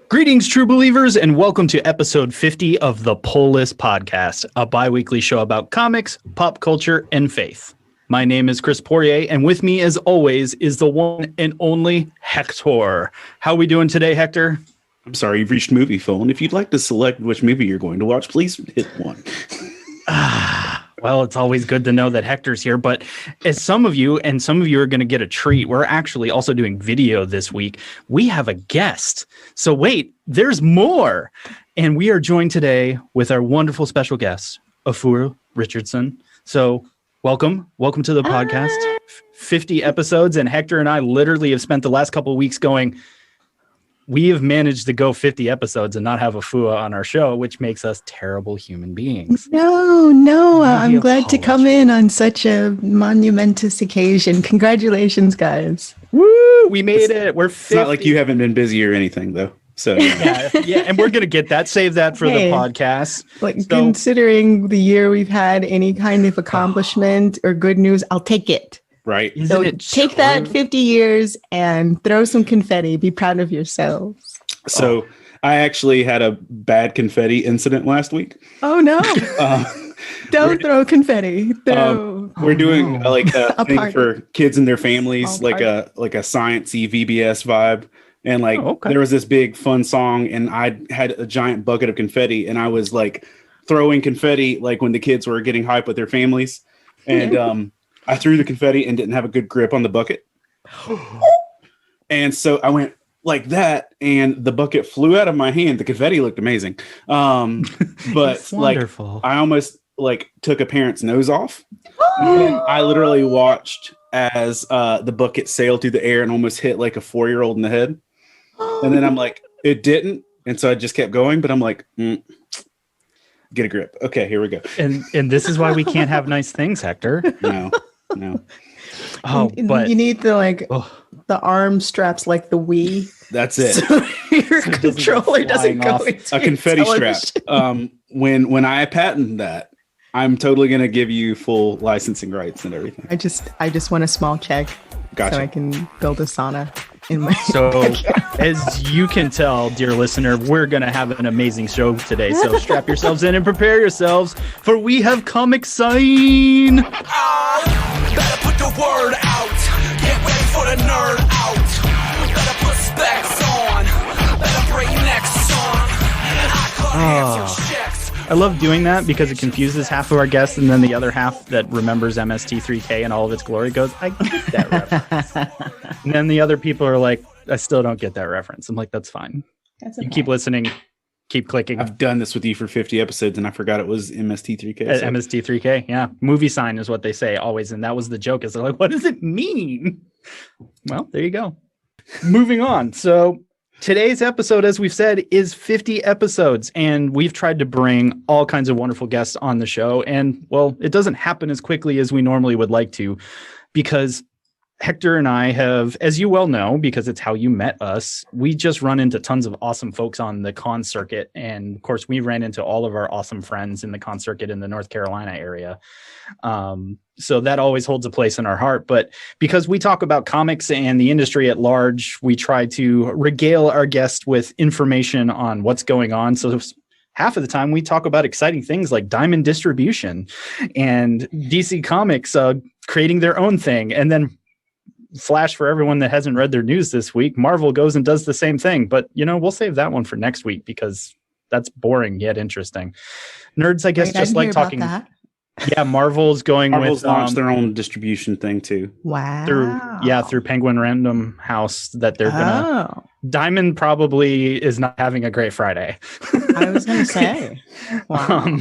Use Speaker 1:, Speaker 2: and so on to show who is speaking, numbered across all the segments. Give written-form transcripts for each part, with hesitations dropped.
Speaker 1: Greetings, true believers, and welcome to episode 50 of the Pull List Podcast, a bi-weekly show about comics, pop culture, and faith. My name is Chris Poirier, and with me, as always, is the one and only Hector. How are we doing today, Hector?
Speaker 2: I'm sorry, you've reached movie phone. If you'd like to select which movie you're going to watch, please hit 1.
Speaker 1: Well, it's always good to know that Hector's here, but as some of you are going to get a treat, we're actually also doing video this week. We have a guest. So wait, there's more. And we are joined today with our wonderful special guest, Afua Richardson. So welcome to the podcast. 50 episodes, and Hector and I literally have spent the last couple of weeks going, we have managed to go 50 episodes and not have Afua on our show, which makes us terrible human beings.
Speaker 3: No, I'm glad to come in on such a monumentous occasion. Congratulations, guys.
Speaker 1: Woo, we made it. We're 50.
Speaker 2: It's not like you haven't been busy or anything, though. So
Speaker 1: yeah, and we're going to get that. Save that for the podcast.
Speaker 3: Like, considering the year we've had, any kind of accomplishment or good news, I'll take it.
Speaker 2: Right.
Speaker 3: So take that 50 years and throw some confetti. Be proud of yourselves.
Speaker 2: So I actually had a bad confetti incident last week.
Speaker 3: Oh, no. Don't throw confetti.
Speaker 2: We're doing like a thing
Speaker 3: party
Speaker 2: for kids and their families, like a science-y VBS vibe. And there was this big fun song, and I had a giant bucket of confetti, and I was like throwing confetti like when the kids were getting hype with their families. And I threw the confetti and didn't have a good grip on the bucket. And so I went like that, and the bucket flew out of my hand. The confetti looked amazing. But like I almost like took a parent's nose off. And I literally watched as the bucket sailed through the air and almost hit like a 4-year-old in the head. And then I'm like, it didn't. And so I just kept going, but I'm like, get a grip. Okay, here we go.
Speaker 1: And this is why we can't have nice things, Hector.
Speaker 2: No.
Speaker 1: Oh, but
Speaker 3: you need the arm straps like the Wii.
Speaker 2: That's it.
Speaker 3: So your controller doesn't go into
Speaker 2: a confetti strap. When I patent that, I'm totally going to give you full licensing rights and everything.
Speaker 3: I just want a small check.
Speaker 2: Gotcha.
Speaker 3: So I can build a sauna in my
Speaker 1: as you can tell, dear listener, we're going to have an amazing show today. So strap yourselves in and prepare yourselves, for we have Comic Sign.
Speaker 4: Better put the word out. Get ready for the nerd out. Better put specs on. Better bring next song. I could answer checks.
Speaker 1: I love doing that because it confuses half of our guests, and then the other half that remembers MST3K and all of its glory goes, I get that reference. And then the other people are like, I still don't get that reference. I'm like, that's fine.
Speaker 3: That's okay.
Speaker 1: You keep listening, keep clicking.
Speaker 2: I've done this with you for 50 episodes, and I forgot it was MST3K. So.
Speaker 1: MST3K, yeah. Movie sign is what they say always, and that was the joke. Is they're like, what does it mean? Well, there you go. Moving on. So today's episode, as we've said, is 50 episodes, and we've tried to bring all kinds of wonderful guests on the show. And, well, it doesn't happen as quickly as we normally would like to, because Hector and I have, as you well know, because it's how you met us, we just run into tons of awesome folks on the con circuit. And, of course, we ran into all of our awesome friends in the con circuit in the North Carolina area. So that always holds a place in our heart. But because we talk about comics and the industry at large, we try to regale our guests with information on what's going on. So half of the time we talk about exciting things like Diamond Distribution and DC Comics creating their own thing. And then flash for everyone that hasn't read their news this week, Marvel goes and does the same thing. But, we'll save that one for next week because that's boring yet interesting. Nerds, I guess, just like talking. Yeah, Marvel's
Speaker 2: launched their own distribution thing too.
Speaker 3: Wow.
Speaker 1: Through Penguin Random House that they're gonna. Diamond probably is not having a great Friday.
Speaker 3: I was gonna say, wow,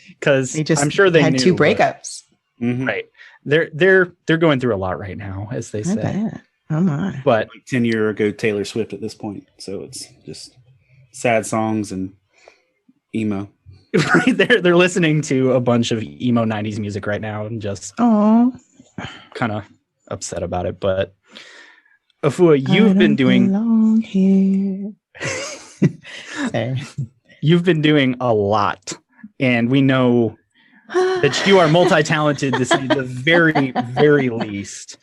Speaker 1: because I'm sure they
Speaker 3: had
Speaker 1: knew,
Speaker 3: 2 breakups.
Speaker 1: Right. They're going through a lot right now, as they say.
Speaker 3: Bet. Oh my!
Speaker 1: But
Speaker 2: like 10 years ago, Taylor Swift at this point, so it's just sad songs and emo.
Speaker 1: Right, they're listening to a bunch of emo 90s music right now and just kind of upset about it. But Afua, you've been doing you've been doing a lot, and we know that you are multi-talented to say the very, very least.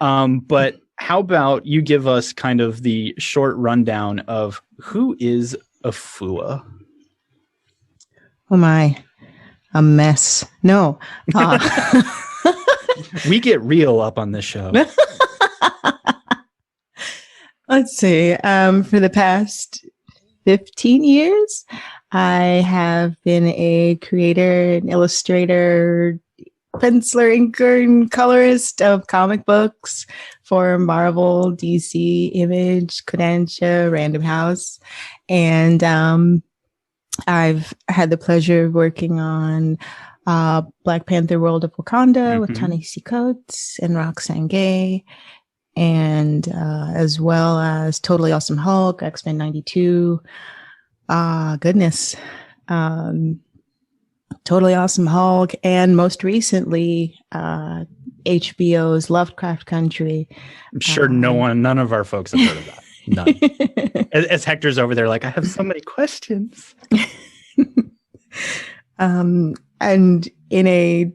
Speaker 1: But how about you give us kind of the short rundown of who is Afua?
Speaker 3: Oh my, a mess. No.
Speaker 1: We get real up on this show.
Speaker 3: Let's see. For the past 15 years, I have been a creator, an illustrator, penciler, inker, and colorist of comic books for Marvel, DC, Image, Kodansha, Random House. And I've had the pleasure of working on Black Panther World of Wakanda with Ta-Nehisi Coates and Roxane Gay, and as well as Totally Awesome Hulk, X-Men 92. Goodness. Totally Awesome Hulk, and most recently, HBO's Lovecraft Country. I'm
Speaker 1: sure none of our folks have heard of that. None. As Hector's over there, like, I have so many questions.
Speaker 3: And in a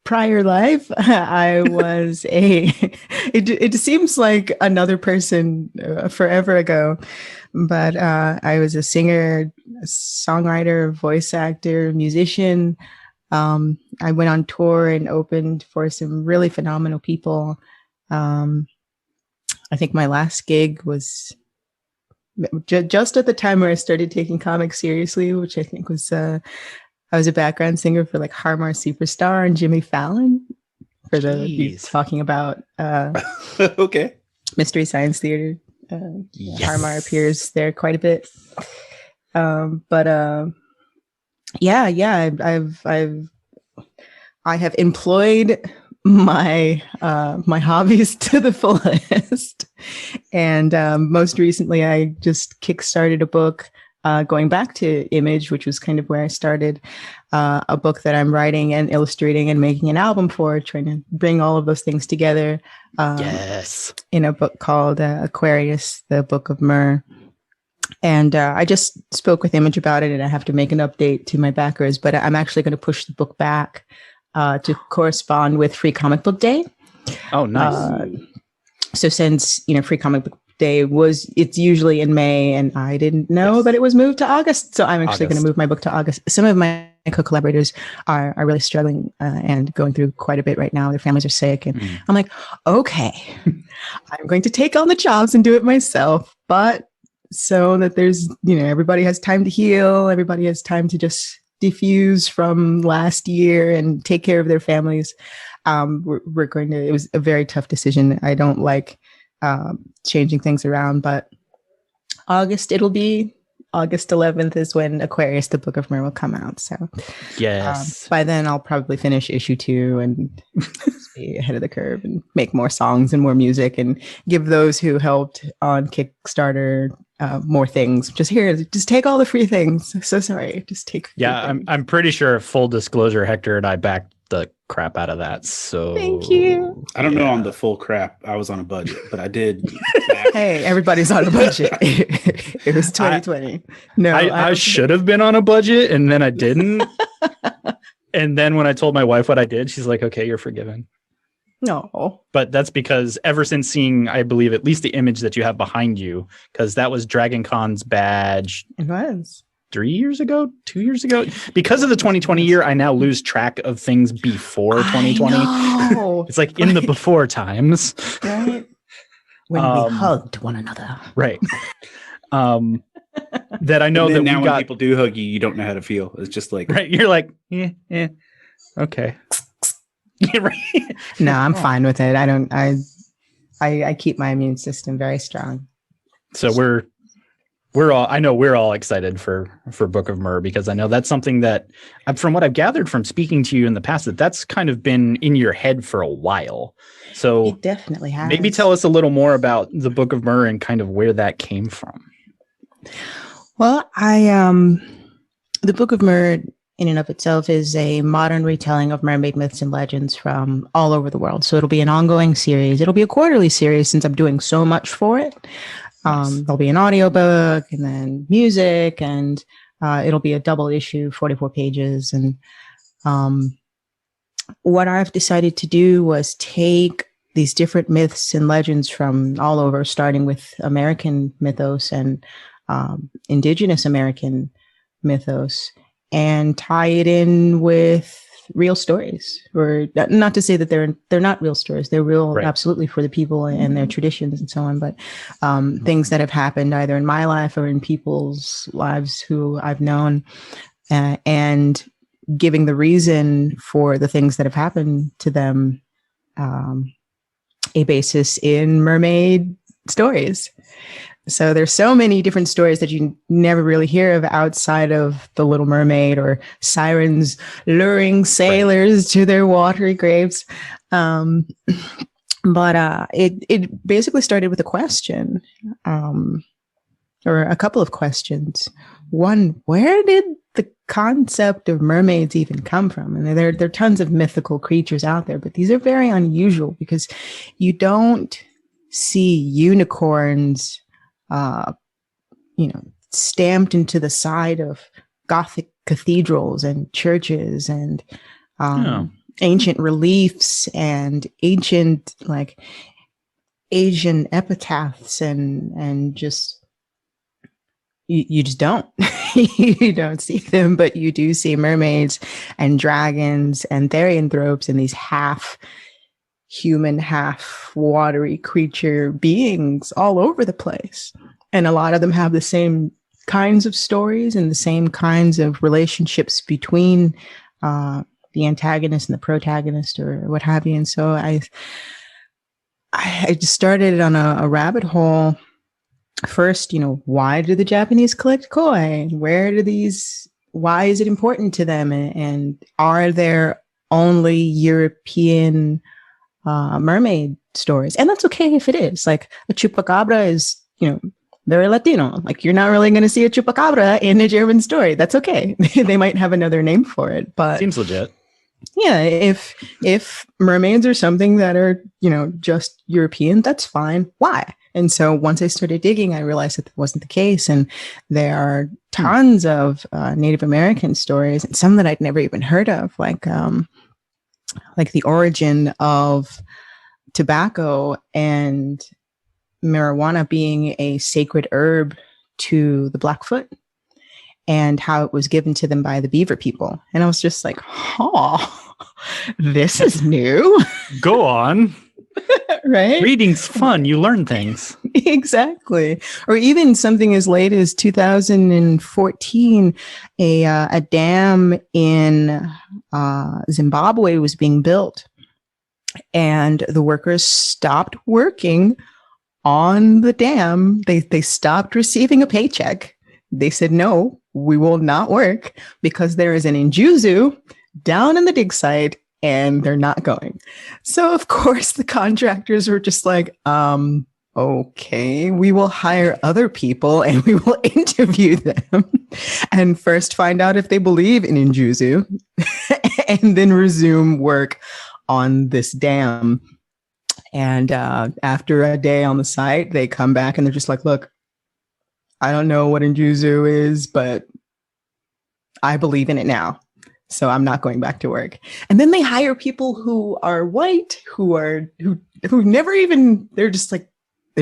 Speaker 3: prior life, I was it seems like another person forever ago, but I was a singer, a songwriter, voice actor, musician. I went on tour and opened for some really phenomenal people. I think my last gig was just at the time where I started taking comics seriously, which I think was I was a background singer for like Harmar Superstar and Jimmy Fallon for the talking about
Speaker 2: okay, Mystery
Speaker 3: Science Theater. Yes. Harmar appears there quite a bit. I have employed my hobbies to the fullest, and most recently I just kickstarted a book going back to Image, which was kind of where I started, a book that I'm writing and illustrating and making an album for, trying to bring all of those things together.
Speaker 1: Yes.
Speaker 3: In a book called Aquarius, the Book of Mer. And I just spoke with Image about it, and I have to make an update to my backers, but I'm actually going to push the book back to correspond with Free Comic Book Day.
Speaker 1: Oh, nice.
Speaker 3: So since, Free Comic Book Day it's usually in May, and I didn't know, but it was moved to August. So I'm actually going to move my book to August. Some of my co-collaborators are really struggling and going through quite a bit right now. Their families are sick. And I'm like, okay, I'm going to take on the jobs and do it myself. But so that there's, everybody has time to heal. Everybody has time to just diffuse from last year and take care of their families. It was a very tough decision. I don't like changing things around, but it'll be August 11th is when Aquarius, the Book of Mer will come out. So
Speaker 1: yes,
Speaker 3: by then I'll probably finish issue 2 and be ahead of the curve and make more songs and more music and give those who helped on Kickstarter more things. Just take all the free things. So sorry, just take.
Speaker 1: Yeah, I'm pretty sure, full disclosure, Hector and I backed the crap out of that. So
Speaker 3: thank you.
Speaker 2: I don't know on the full crap. I was on a budget, but I did.
Speaker 3: Hey, everybody's on a budget. It was 2020.
Speaker 1: I should have been on a budget, and then I didn't. And then when I told my wife what I did, she's like, "Okay, you're forgiven."
Speaker 3: No,
Speaker 1: but that's because ever since seeing, I believe, at least the image that you have behind you, because that was Dragon Con's badge.
Speaker 3: It was
Speaker 1: 2 years ago, because of the 2020 year. I now lose track of things before 2020. It's like in the before times,
Speaker 3: right? When we hugged one another,
Speaker 1: right? That I know that
Speaker 2: now when people do hug you, you don't know how to feel. It's just like,
Speaker 1: right? You're like, yeah, okay.
Speaker 3: Right. No, I'm fine with it. I keep my immune system very strong.
Speaker 1: So we're all excited for Book of Mer, because I know that's something that, from what I've gathered from speaking to you in the past, that's kind of been in your head for a while. So
Speaker 3: it definitely has.
Speaker 1: Maybe tell us a little more about the Book of Mer and kind of where that came from.
Speaker 3: Well, the Book of Mer in and of itself is a modern retelling of mermaid myths and legends from all over the world. So it'll be an ongoing series. It'll be a quarterly series since I'm doing so much for it. Nice. There'll be an audiobook and then music, and it'll be a double issue, 44 pages. And what I've decided to do was take these different myths and legends from all over, starting with American mythos and indigenous American mythos, and tie it in with real stories. Or not to say that they're not real stories, they're real, right, absolutely, for the people and their traditions and so on, but things that have happened either in my life or in people's lives who I've known, and giving the reason for the things that have happened to them a basis in mermaid stories. So there's so many different stories that you never really hear of outside of The Little Mermaid or sirens luring sailors to their watery graves. But it basically started with a question, or a couple of questions. One, where did the concept of mermaids even come from? And there are tons of mythical creatures out there, but these are very unusual because you don't see unicorns stamped into the side of Gothic cathedrals and churches and ancient reliefs and ancient Asian epitaphs and just you just don't you don't see them, but you do see mermaids and dragons and therianthropes and these half human, half watery creature beings all over the place. And a lot of them have the same kinds of stories and the same kinds of relationships between the antagonist and the protagonist or what have you. And so I just started on a rabbit hole. First, why do the Japanese collect koi? Why is it important to them? And are there only European mermaid stories? And that's okay if it is. Like a chupacabra is, they're Latino. Like you're not really going to see a chupacabra in a German story. That's okay. They might have another name for it, but
Speaker 1: seems legit.
Speaker 3: Yeah, if mermaids are something that are, just European, that's fine. Why? And so once I started digging, I realized that wasn't the case. And there are tons of Native American stories, and some that I'd never even heard of, like the origin of tobacco and marijuana being a sacred herb to the Blackfoot, and how it was given to them by the Beaver people. And I was just like, this is new.
Speaker 1: Go on.
Speaker 3: Right?
Speaker 1: Reading's fun. You learn things.
Speaker 3: Exactly. Or even something as late as 2014, a dam in Zimbabwe was being built, and the workers stopped working on the dam. They stopped receiving a paycheck. They said, no, we will not work because there is an Injuzu down in the dig site and they're not going. So of course the contractors were just like, okay, we will hire other people and we will interview them and first find out if they believe in Injuzu and then resume work on this dam. And after a day on the site, they come back and they're just like, look, I don't know what Injuzu is, but I believe in it now. So I'm not going back to work. And then they hire people who are white, who never even, they're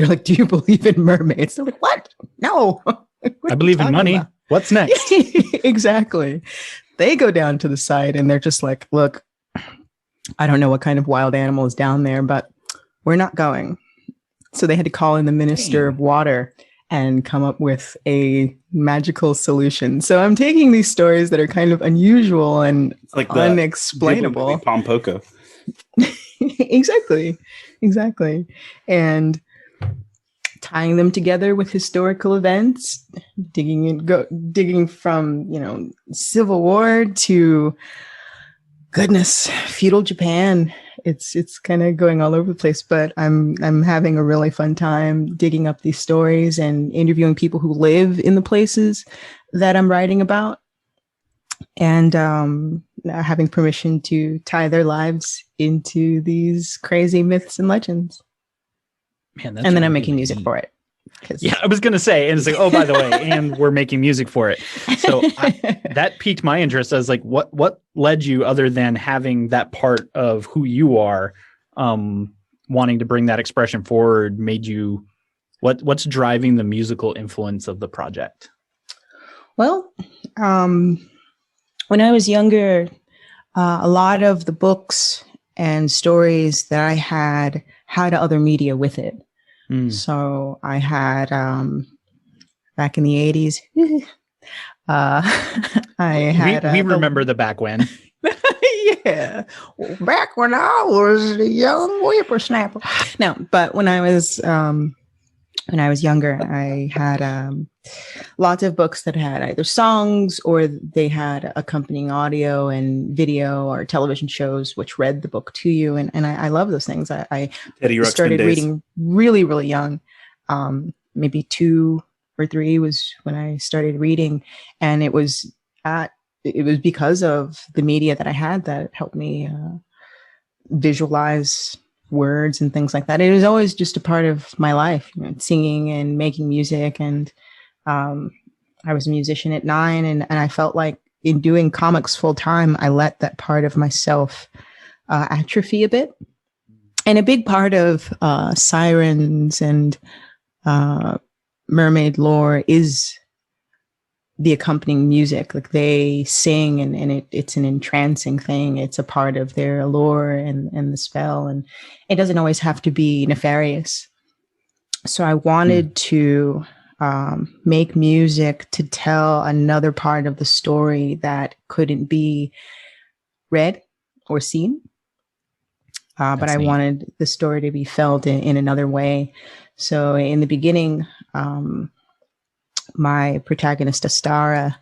Speaker 3: like, do you believe in mermaids? They're like, what? No. What
Speaker 1: I believe in money. About? What's next?
Speaker 3: Exactly. They go down to the site and they're just like, look, I don't know what kind of wild animal is down there, but we're not going. So they had to call in the Minister of Water and come up with a magical solution. So I'm taking these stories that are kind of unusual and like unexplainable.
Speaker 2: Pompoko.
Speaker 3: Exactly. And tying them together with historical events, digging from, Civil War to feudal Japan. It's kind of going all over the place, but I'm having a really fun time digging up these stories and interviewing people who live in the places that I'm writing about, and having permission to tie their lives into these crazy myths and legends.
Speaker 1: Man,
Speaker 3: and then I'm making music for it.
Speaker 1: Yeah, I was going to say, and it's like, oh, by the way, and we're making music for it. So that piqued my interest. I was like, what led you, other than having that part of who you are, wanting to bring that expression forward made you, what's driving the musical influence of the project?
Speaker 3: Well, when I was younger, a lot of the books and stories that I had other media with it. So I had, back in the 80s,
Speaker 1: we remember the back when.
Speaker 3: Yeah. Back when I was a young whippersnapper. No, but when I was younger, I had lots of books that had either songs or they had accompanying audio and video or television shows which read the book to you. And I love those things. I started reading really, really young. Maybe 2 or 3 was when I started reading. And it was because of the media that I had that helped me visualize words and things like that. It was always just a part of my life, singing and making music. And I was a musician at 9, and I felt like in doing comics full time, I let that part of myself atrophy a bit. And a big part of Sirens and mermaid lore is the accompanying music. Like they sing and it's an entrancing thing. It's a part of their allure and the spell, and it doesn't always have to be nefarious. So I wanted to make music to tell another part of the story that couldn't be read or seen. But I wanted the story to be felt in another way. So in the beginning, my protagonist, Astara,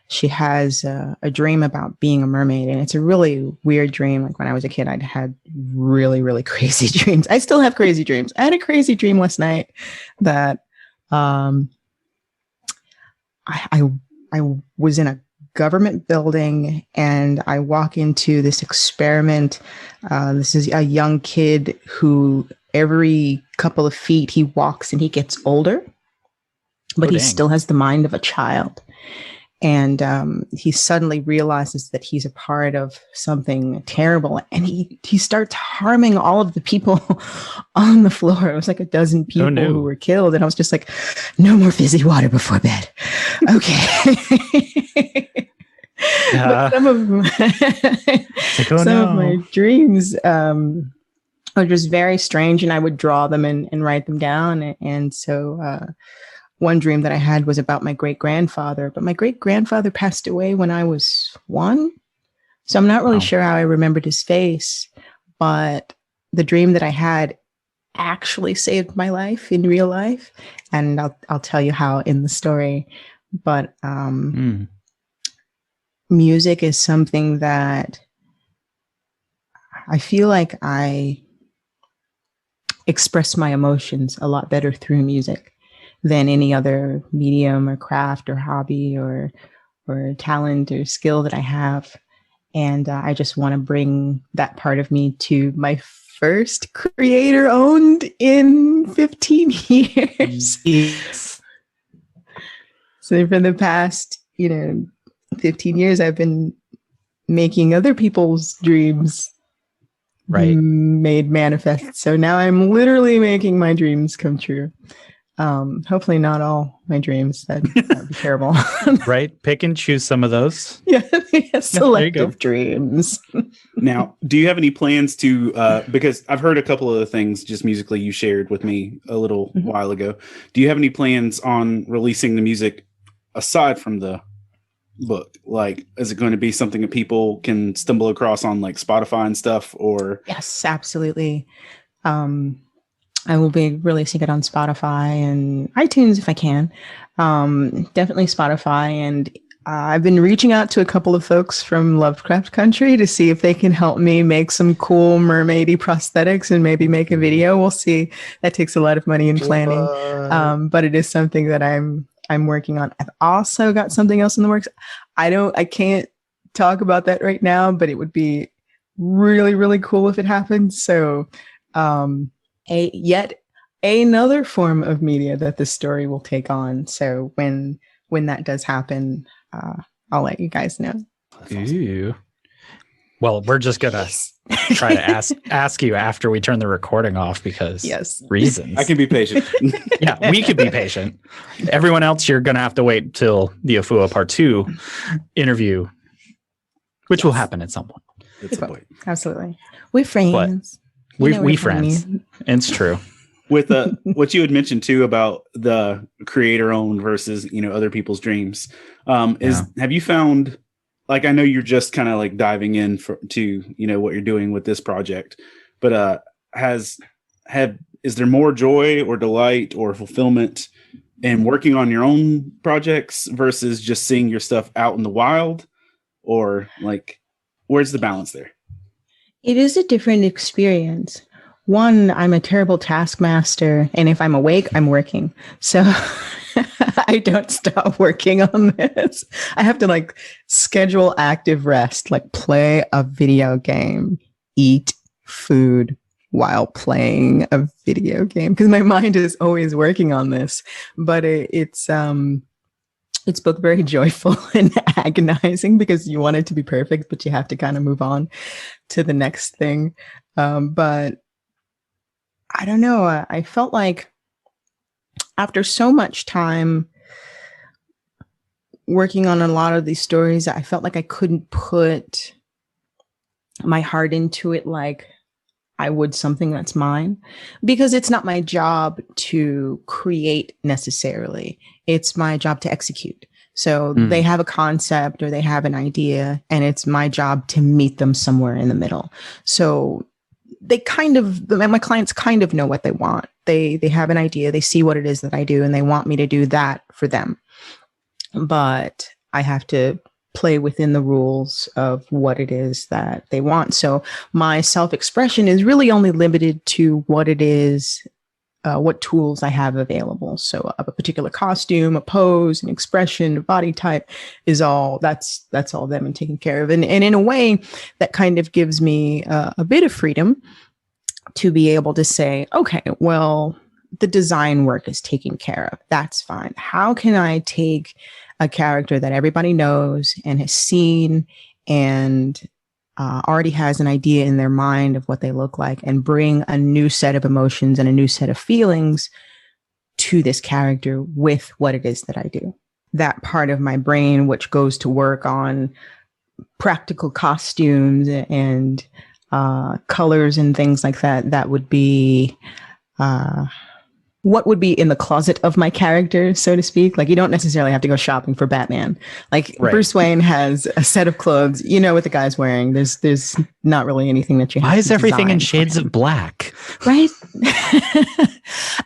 Speaker 3: she has a dream about being a mermaid. And it's a really weird dream. Like when I was a kid, I'd had really, really crazy dreams. I still have crazy dreams. I had a crazy dream last night that I was in a government building and I walk into this experiment. This is a young kid who every couple of feet he walks and he gets older, but he still has the mind of a child. And he suddenly realizes that he's a part of something terrible. And he starts harming all of the people on the floor. It was like a dozen people who were killed. And I was just like, no more fizzy water before bed. Okay. But some of my dreams are just very strange. And I would draw them and write them down. And so one dream that I had was about my great-grandfather, but my great-grandfather passed away when I was 1. So I'm not really sure how I remembered his face, but the dream that I had actually saved my life in real life. And I'll tell you how in the story, but music is something that I feel like I express my emotions a lot better through music than any other medium or craft or hobby or talent or skill that I have. And I just want to bring that part of me to my first creator owned in 15 years. Yes. So for the past, 15 years, I've been making other people's dreams made manifest. So now I'm literally making my dreams come true. Hopefully not all my dreams. That'd be terrible.
Speaker 1: Right. Pick and choose some of those.
Speaker 3: Yeah. Selective dreams.
Speaker 2: Now, do you have any plans to, because I've heard a couple of the things just musically you shared with me a little while ago. Do you have any plans on releasing the music aside from the book? Like, is it going to be something that people can stumble across on like Spotify and stuff, or?
Speaker 3: Yes, absolutely. I will be releasing it on Spotify and iTunes if I can. Definitely Spotify. And I've been reaching out to a couple of folks from Lovecraft Country to see if they can help me make some cool mermaidy prosthetics and maybe make a video. We'll see. That takes a lot of money and planning. But it is something that I'm working on. I've also got something else in the works. I can't talk about that right now, but it would be really, really cool if it happens. So, yet another form of media that this story will take on. So when that does happen, I'll let you guys know.
Speaker 1: Ooh. Well, we're just gonna try to ask you after we turn the recording off because reasons.
Speaker 2: I can be patient.
Speaker 1: Yeah, we could be patient. Everyone else, you're gonna have to wait till the Afua Part 2 interview, which will happen at some point.
Speaker 2: It's a point.
Speaker 3: Absolutely. We're friends.
Speaker 1: We friends. It's true.
Speaker 2: With what you had mentioned too about the creator owned versus other people's dreams, have you found, like, I know you're just kind of like diving in to what you're doing with this project, but is there more joy or delight or fulfillment in working on your own projects versus just seeing your stuff out in the wild, or like where's the balance there?
Speaker 3: It is a different experience. One, I'm a terrible taskmaster, and if I'm awake, I'm working. So I don't stop working on this. I have to like schedule active rest, like play a video game, eat food while playing a video game, because my mind is always working on this. But it's both very joyful and agonizing because you want it to be perfect, but you have to kind of move on to the next thing. But I don't know. I felt like after so much time working on a lot of these stories, I felt like I couldn't put my heart into it like I would something that's mine, because it's not my job to create necessarily. It's my job to execute. So they have a concept or they have an idea, and it's my job to meet them somewhere in the middle. So my clients kind of know what they want. They have an idea, they see what it is that I do, and they want me to do that for them. But I have to play within the rules of what it is that they want. So my self-expression is really only limited to what it is, what tools I have available. So a particular costume, a pose, an expression, a body type is all, that's all them and taken care of. And in a way that kind of gives me a bit of freedom to be able to say, okay, well, the design work is taken care of. That's fine. How can I take a character that everybody knows and has seen and already has an idea in their mind of what they look like, and bring a new set of emotions and a new set of feelings to this character with what it is that I do? That part of my brain, which goes to work on practical costumes and colors and things like that, that would be what would be in the closet of my character, so to speak. Like, you don't necessarily have to go shopping for Batman. Like, right. Bruce Wayne has a set of clothes, what the guy's wearing. There's not really anything that you have.
Speaker 1: Why is everything in shades of black?
Speaker 3: Right?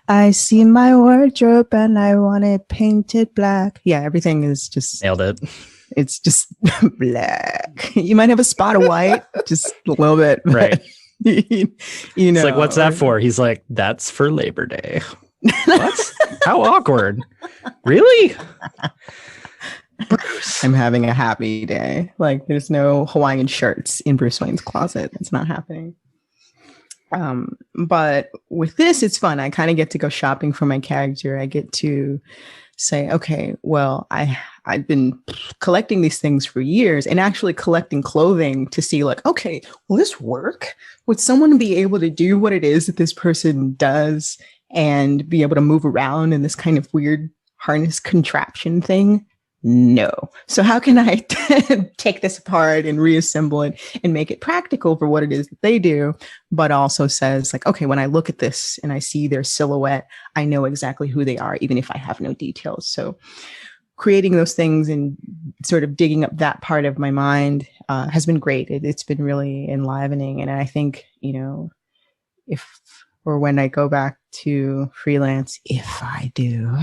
Speaker 3: I see my wardrobe and I want it painted black. Yeah, everything is just...
Speaker 1: Nailed it.
Speaker 3: It's just black. You might have a spot of white, just a little bit.
Speaker 1: Right.
Speaker 3: It's
Speaker 1: like, what's that for? He's like, that's for Labor Day. What? How awkward. Really?
Speaker 3: Bruce. I'm having a happy day. Like, there's no Hawaiian shirts in Bruce Wayne's closet. It's not happening. But with this, it's fun. I kind of get to go shopping for my character. I get to say, okay, well, I've been collecting these things for years, and actually collecting clothing to see, like, okay, will this work? Would someone be able to do what it is that this person does and be able to move around in this kind of weird harness contraption thing? No. So how can I take this apart and reassemble it and make it practical for what it is that they do, but also says, like, okay, when I look at this and I see their silhouette, I know exactly who they are, even if I have no details. So creating those things and sort of digging up that part of my mind has been great. It's been really enlivening. And I think, when I go back to freelance, if I do,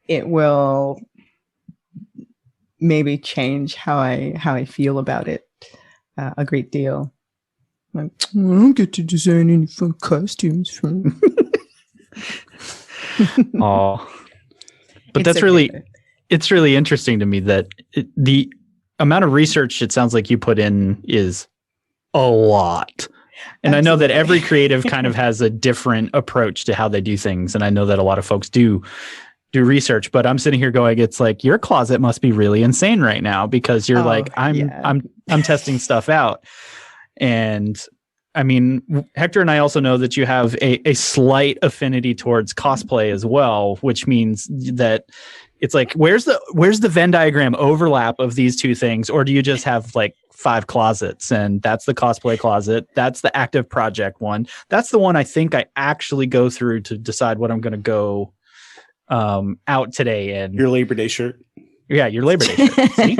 Speaker 3: it will maybe change how I feel about it a great deal. Like, I don't get to design any fun costumes from.
Speaker 1: Oh, but it's really interesting to me that the amount of research it sounds like you put in is a lot. And Absolutely. I know that every creative kind of has a different approach to how they do things. And I know that a lot of folks do do research, but I'm sitting here going, it's like your closet must be really insane right now because you're like, I'm testing stuff out. And I mean, Hector and I also know that you have a slight affinity towards cosplay as well, which means that it's like, where's the Venn diagram overlap of these two things? Or do you just have like 5 closets and that's the cosplay closet? That's the active project one. That's the one I think I actually go through to decide what I'm going to go out today in.
Speaker 2: Your Labor Day shirt.
Speaker 1: Yeah, your Labor Day shirt. See?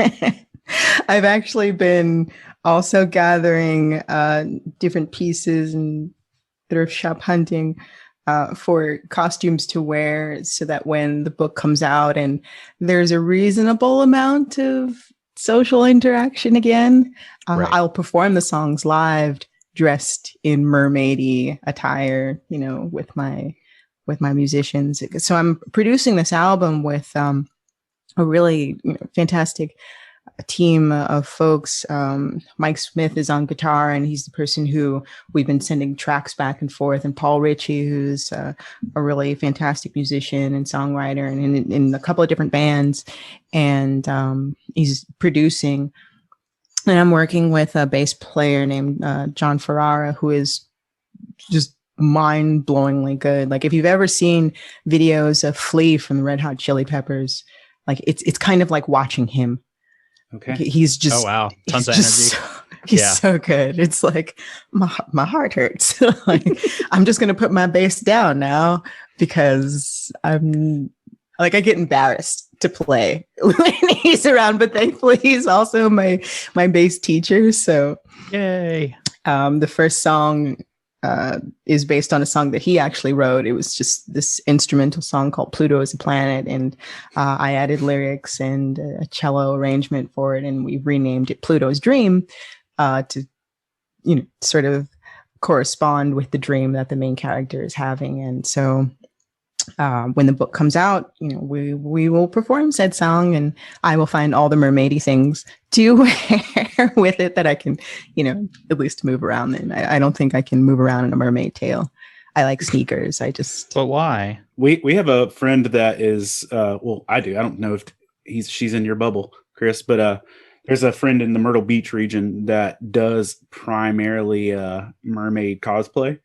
Speaker 3: I've actually been also gathering different pieces and thrift shop hunting for costumes to wear so that when the book comes out and there's a reasonable amount of social interaction again,
Speaker 1: right.
Speaker 3: I'll perform the songs live dressed in mermaidy attire, with my musicians. So I'm producing this album with a really fantastic team of folks. Mike Smith is on guitar, and he's the person who we've been sending tracks back and forth. And Paul Ritchie, who's a really fantastic musician and songwriter, and in a couple of different bands. And he's producing. And I'm working with a bass player named John Ferrara, who is just mind-blowingly good. Like if you've ever seen videos of Flea from the Red Hot Chili Peppers, like it's kind of like watching him.
Speaker 2: Okay.
Speaker 3: He's just,
Speaker 1: oh wow, tons of energy.
Speaker 3: He's so good. It's like my heart hurts. Like I'm just gonna put my bass down now because I'm like I get embarrassed to play when he's around. But thankfully, he's also my bass teacher. So
Speaker 1: yay!
Speaker 3: The first song is based on a song that he actually wrote. It was just this instrumental song called Pluto is a Planet. And I added lyrics and a cello arrangement for it. And we renamed it Pluto's Dream to, sort of correspond with the dream that the main character is having. And so when the book comes out, we will perform said song, and I will find all the mermaidy things to wear with it that I can, at least move around in. I don't think I can move around in a mermaid tail. I like sneakers.
Speaker 1: But why?
Speaker 2: We have a friend that is, I do. I don't know if she's in your bubble, Chris, but there's a friend in the Myrtle Beach region that does primarily mermaid cosplay.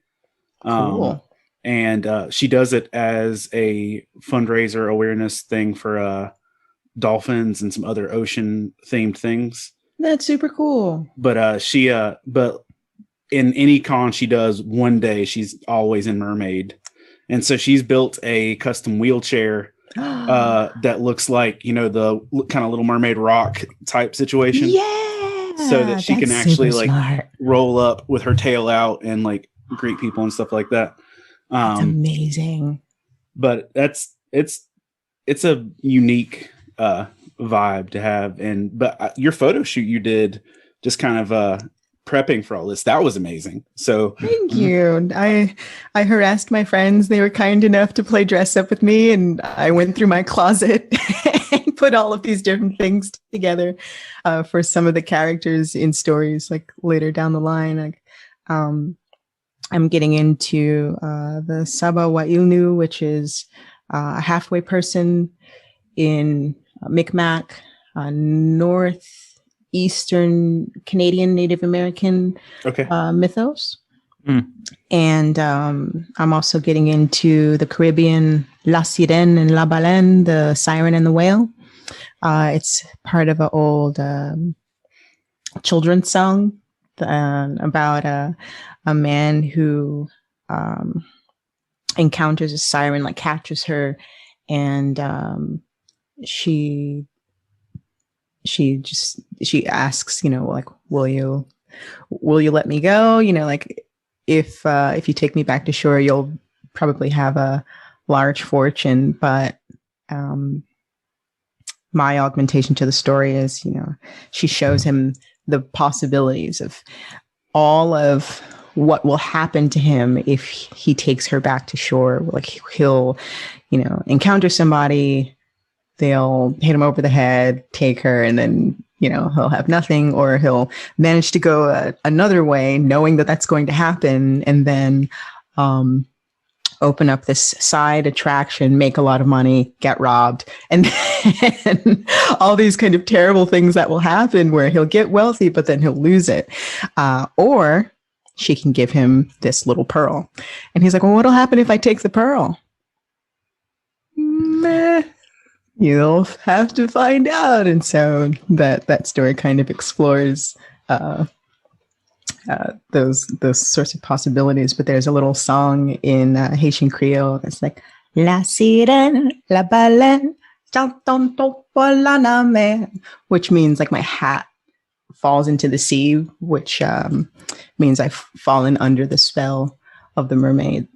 Speaker 3: Cool.
Speaker 2: And she does it as a fundraiser awareness thing for dolphins and some other ocean themed things.
Speaker 3: That's super cool.
Speaker 2: But but in any con she does one day, she's always in mermaid. And so she's built a custom wheelchair that looks like, the kind of Little Mermaid rock type situation.
Speaker 3: Yeah.
Speaker 2: So that she can actually roll up with her tail out and like greet people and stuff like that.
Speaker 3: That's amazing.
Speaker 2: But it's a unique vibe to have. But your photo shoot you did just kind of prepping for all this, that was amazing. So
Speaker 3: thank you. I harassed my friends. They were kind enough to play dress up with me, and I went through my closet and put all of these different things together for some of the characters in stories like later down the line. Like I'm getting into the Saba Wailnu, which is a halfway person in Micmac, northeastern Canadian Native American mythos. And I'm also getting into the Caribbean La Sirène and La Baleine, the Siren and the Whale. It's part of an old children's song about a man who encounters a siren, like captures her, and she asks, like, will you let me go? Like if you take me back to shore, you'll probably have a large fortune. But my augmentation to the story is, she shows him the possibilities of all of what will happen to him if he takes her back to shore. Like he'll, encounter somebody, they'll hit him over the head, take her, and then, he'll have nothing, or he'll manage to go another way knowing that that's going to happen. And then open up this side attraction, make a lot of money, get robbed, and then all these kind of terrible things that will happen where he'll get wealthy, but then he'll lose it. Or she can give him this little pearl. And he's like, well, what'll happen if I take the pearl? Meh. You'll have to find out. And so that story kind of explores those sorts of possibilities. But there's a little song in Haitian Creole that's like La Siren, la baleine, chantant pour la mer, which means like my hat falls into the sea, which means I've fallen under the spell of the mermaid.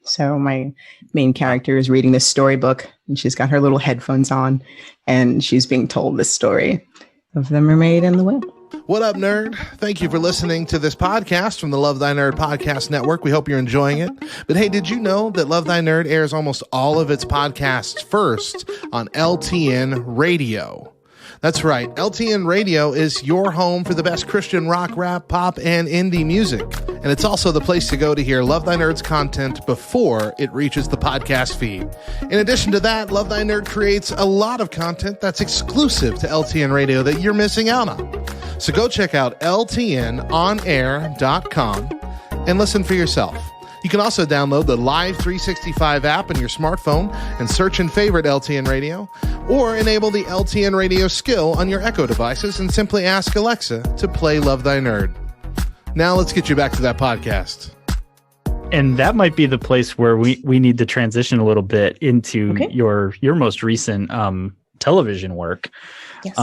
Speaker 3: So my main character is reading this storybook, and she's got her little headphones on, and she's being told this story of the mermaid and the whale.
Speaker 5: What up, nerd? Thank you for listening to this podcast from the Love Thy Nerd Podcast Network. We hope you're enjoying it. But hey, did you know that Love Thy Nerd airs almost all of its podcasts first on LTN Radio? That's right. LTN Radio is your home for the best Christian rock, rap, pop, and indie music. And it's also the place to go to hear Love Thy Nerd's content before it reaches the podcast feed. In addition to that, Love Thy Nerd creates a lot of content that's exclusive to LTN Radio that you're missing out on. So go check out ltnonair.com and listen for yourself. You can also download the Live 365 app on your smartphone and search and favorite LTN Radio, or enable the LTN Radio skill on your Echo devices and simply ask Alexa to play Love Thy Nerd. Now let's get you back to that podcast.
Speaker 1: And that might be the place where we need to transition a little bit into your most recent television work.
Speaker 3: Yes.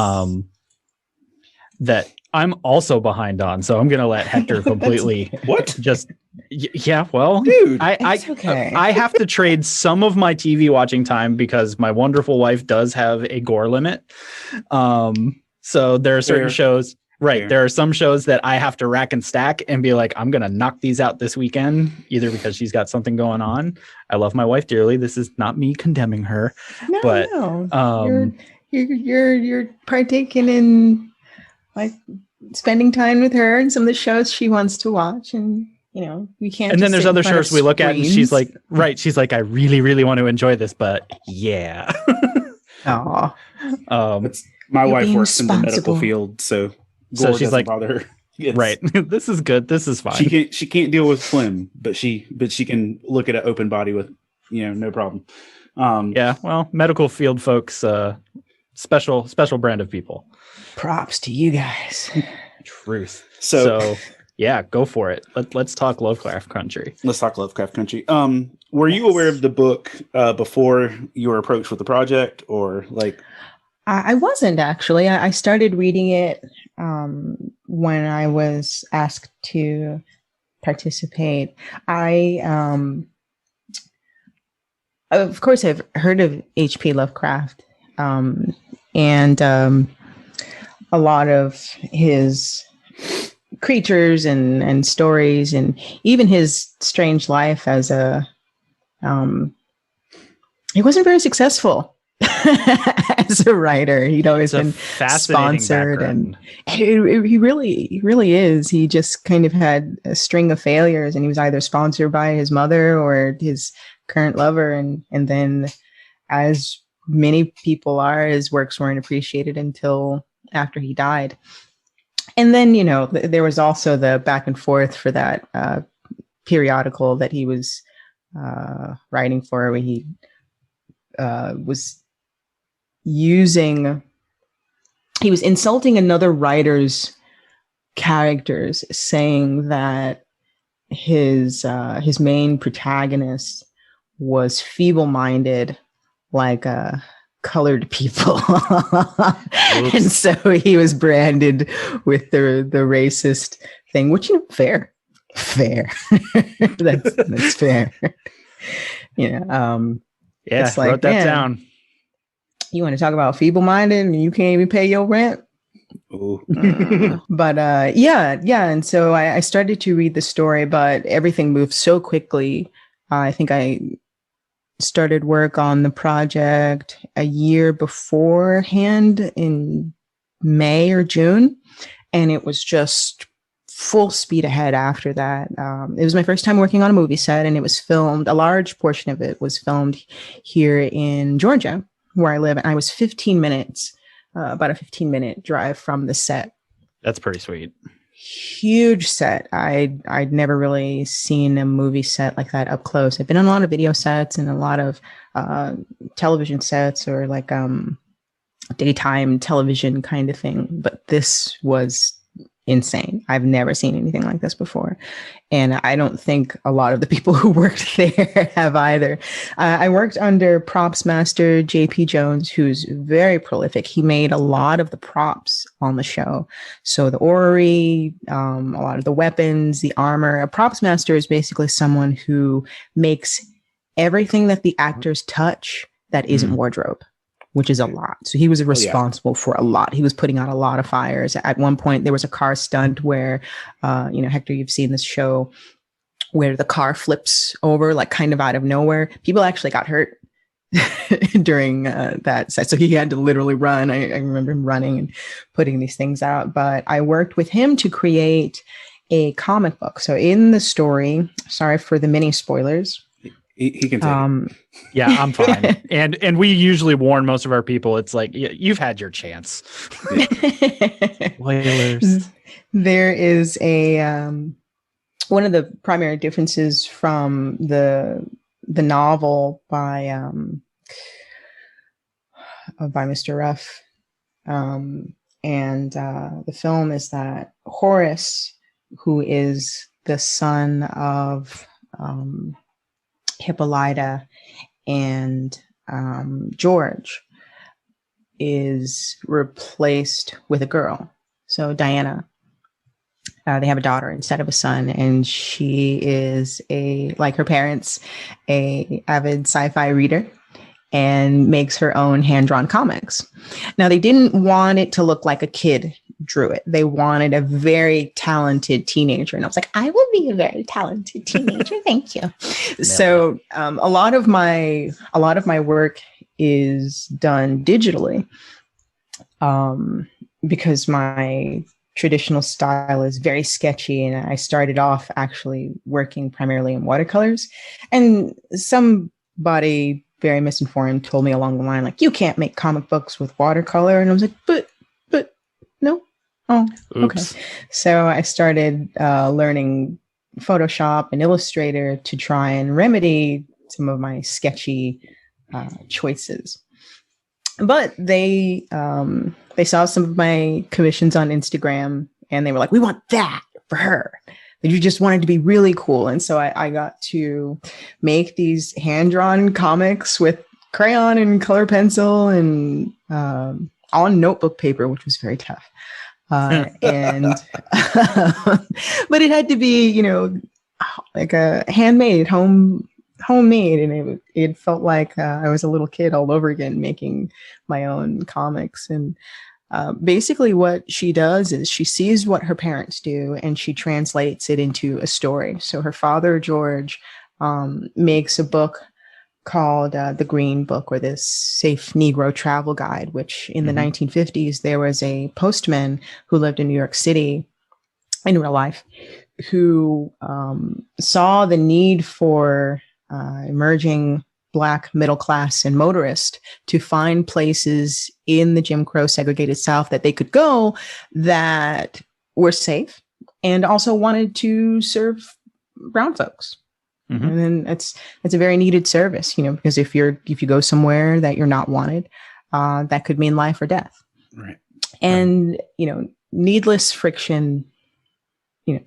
Speaker 1: That I'm also behind on, so I'm going to let Hector completely yeah, well,
Speaker 2: dude,
Speaker 1: I have to trade some of my TV watching time because my wonderful wife does have a gore limit. So there are certain shows, right? There are some shows that I have to rack and stack and be like, I'm going to knock these out this weekend, either because she's got something going on. I love my wife dearly. This is not me condemning her, but
Speaker 3: you're partaking in like spending time with her and some of the shows she wants to watch, and you know, we can't.
Speaker 1: And then there's other shows we look at, and she's like, I really, really want to enjoy this, but yeah.
Speaker 3: Aw.
Speaker 2: My wife works in the medical field, so she's like, bother her.
Speaker 1: Right. This is good. This is fine.
Speaker 2: She can't deal with phlegm, but she can look at an open body with, no problem.
Speaker 1: Yeah. Well, medical field folks, special brand of people.
Speaker 3: Props to you guys.
Speaker 1: Truth. So yeah, go for it. Let's talk Lovecraft Country.
Speaker 2: Let's talk Lovecraft Country. Were you aware of the book before you were approached with the project, or like?
Speaker 3: I wasn't actually. I started reading it when I was asked to participate. Of course, I've heard of H.P. Lovecraft, and a lot of his creatures and stories, and even his strange life as he wasn't very successful as a writer. He'd always been sponsored, and he really is. He just kind of had a string of failures, and he was either sponsored by his mother or his current lover, and then, as many people are, his works weren't appreciated until after he died. And then, there was also the back and forth for that periodical that he was writing for, where he was insulting another writer's characters, saying that his main protagonist was feeble-minded, like colored people. And so he was branded with the racist thing, which, fair. that's fair.
Speaker 1: It's like, wrote that down.
Speaker 3: You want to talk about feeble-minded and you can't even pay your rent? But and so I started to read the story, but everything moved so quickly. I think I started work on the project a year beforehand in May or June, and it was just full speed ahead after that. It was my first time working on a movie set, and it was filmed, a large portion of it was filmed here in Georgia, where I live. And I was 15 minutes, about a 15-minute drive from the set.
Speaker 1: That's pretty sweet.
Speaker 3: Huge set. I'd never really seen a movie set like that up close. I've been on a lot of video sets and a lot of television sets, or like daytime television kind of thing. But this was insane. I've never seen anything like this before. And I don't think a lot of the people who worked there have either. I worked under props master JP Jones, who's very prolific. He made a lot of the props on the show. So the orrery, a lot of the weapons, the armor. A props master is basically someone who makes everything that the actors touch that isn't wardrobe, which is a lot. So he was responsible for a lot. He was putting out a lot of fires. At one point, there was a car stunt where, Hector, you've seen this show where the car flips over, like kind of out of nowhere. People actually got hurt during that set. So he had to literally run. I remember him running and putting these things out. But I worked with him to create a comic book. So in the story, sorry for the mini spoilers.
Speaker 2: He can take it.
Speaker 1: Yeah, I'm fine. and we usually warn most of our people. It's like, you've had your chance.
Speaker 3: Spoilers. There is a one of the primary differences from the novel by Mr. Ruff and the film is that Horace, who is the son of Hippolyta and George, is replaced with a girl. So Diana, they have a daughter instead of a son, and she is like her parents, a avid sci-fi reader, and makes her own hand-drawn comics. Now, they didn't want it to look like a kid drew it. They wanted a very talented teenager. And I was like, I will be a very talented teenager. Thank you. So a lot of my work is done digitally because my traditional style is very sketchy. And I started off actually working primarily in watercolors. And somebody very misinformed told me along the line, like, you can't make comic books with watercolor. And I was like, but no. Oh,
Speaker 1: oops.
Speaker 3: Okay. So I started learning Photoshop and Illustrator to try and remedy some of my sketchy choices. But they saw some of my commissions on Instagram, and they were like, we want that for her. You just wanted to be really cool. And so I got to make these hand-drawn comics with crayon and color pencil and on notebook paper, which was very tough. But it had to be, like a handmade, homemade. And it felt like I was a little kid all over again, making my own comics. And basically what she does is she sees what her parents do and she translates it into a story. So her father, George, makes a book called The Green Book, or this Safe Negro Travel Guide, which in the 1950s, there was a postman who lived in New York City in real life who saw the need for emerging Black middle class and motorist to find places in the Jim Crow segregated South that they could go that were safe and also wanted to serve brown folks. Mm-hmm. And then it's a very needed service, because if you go somewhere that you're not wanted, that could mean life or death.
Speaker 2: Right.
Speaker 3: And, needless friction,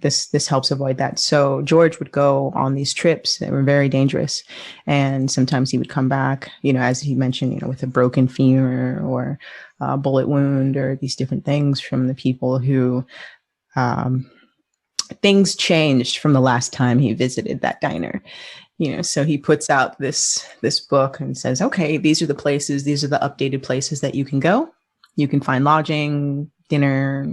Speaker 3: this helps avoid that. So George would go on these trips that were very dangerous. And sometimes he would come back, as he mentioned, with a broken femur or a bullet wound or these different things from the people who, things changed from the last time he visited that diner. So he puts out this book and says, okay, these are the places, these are the updated places that you can go. You can find lodging, dinner,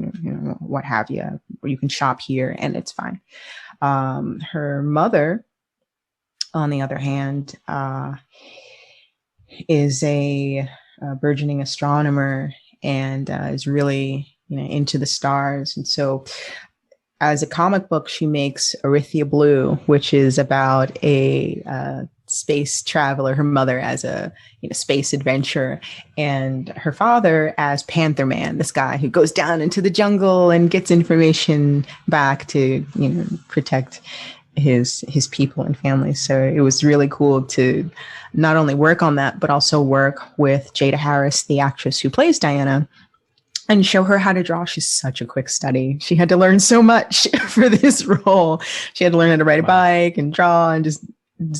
Speaker 3: what have you, or you can shop here and it's fine. Her mother, on the other hand, is a burgeoning astronomer and is really, into the stars. And so as a comic book, she makes Arithia Blue, which is about a space traveler, her mother as a space adventurer, and her father as Panther Man, this guy who goes down into the jungle and gets information back to protect his people and families. So it was really cool to not only work on that, but also work with Jada Harris, the actress who plays Diana, and show her how to draw. She's such a quick study. She had to learn so much for this role. She had to learn how to ride a bike and draw and just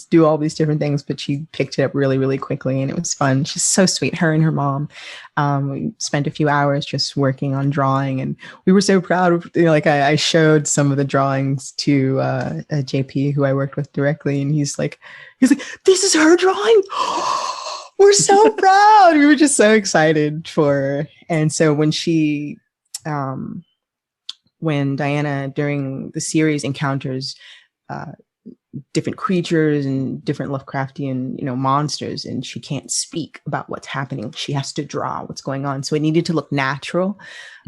Speaker 3: do all these different things, but she picked it up really, really quickly, and it was fun. She's so sweet. Her and her mom. We spent a few hours just working on drawing, and we were so proud of, I showed some of the drawings to JP, who I worked with directly, and he's like, this is her drawing. We're so proud. We were just so excited for her. And so when Diana during the series encounters different creatures and different Lovecraftian, monsters, and she can't speak about what's happening, she has to draw what's going on. So it needed to look natural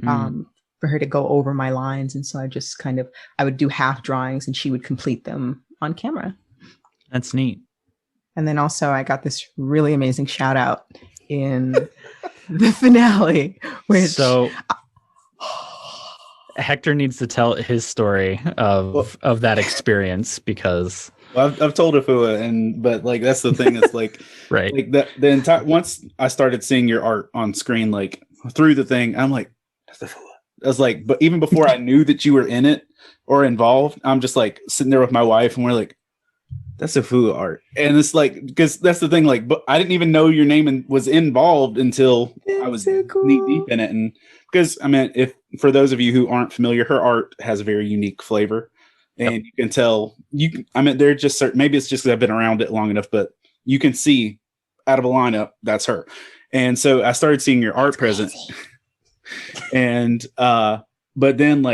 Speaker 3: for her to go over my lines. And so I would do half drawings and she would complete them on camera.
Speaker 1: That's neat.
Speaker 3: And then also I got this really amazing shout out in the finale, which
Speaker 1: Hector needs to tell his story of that experience, because
Speaker 2: I've told Afua, but that's the thing. It's
Speaker 1: right.
Speaker 2: The entire, once I started seeing your art on screen, through the thing, I'm like, that's Afua. I was like, but even before I knew that you were in it or involved, I'm just sitting there with my wife, and we're like, that's Afua art. And it's because that's the thing, but I didn't even know your name was involved until I was so cool. knee deep in it. And because if for those of you who aren't familiar, her art has a very unique flavor, and you can tell they're just certain, maybe it's just because I've been around it long enough, but you can see out of a lineup, that's her. And so I started seeing your art present, and but then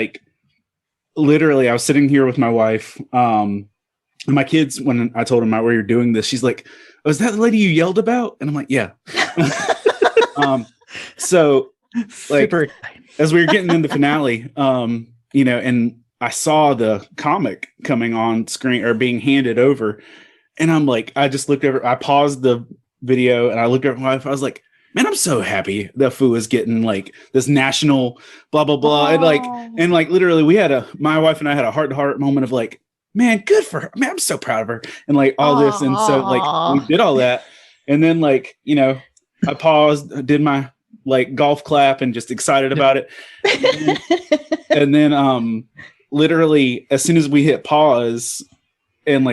Speaker 2: literally I was sitting here with my wife, and my kids, when I told them we were doing this, she's like, "Oh, is that the lady you yelled about?" And I'm like, "Yeah." So as we were getting in the finale, and I saw the comic coming on screen or being handed over, and I'm like, I just looked over, I paused the video and I looked at my wife. I was like, man, I'm so happy that Fu is getting this national blah, blah, blah. And literally my wife and I had a heart to heart moment of man, good for her. Man, I'm so proud of her. And all this. And so we did all that. And then I paused, did my golf clap and just excited about it. And then literally as soon as we hit pause and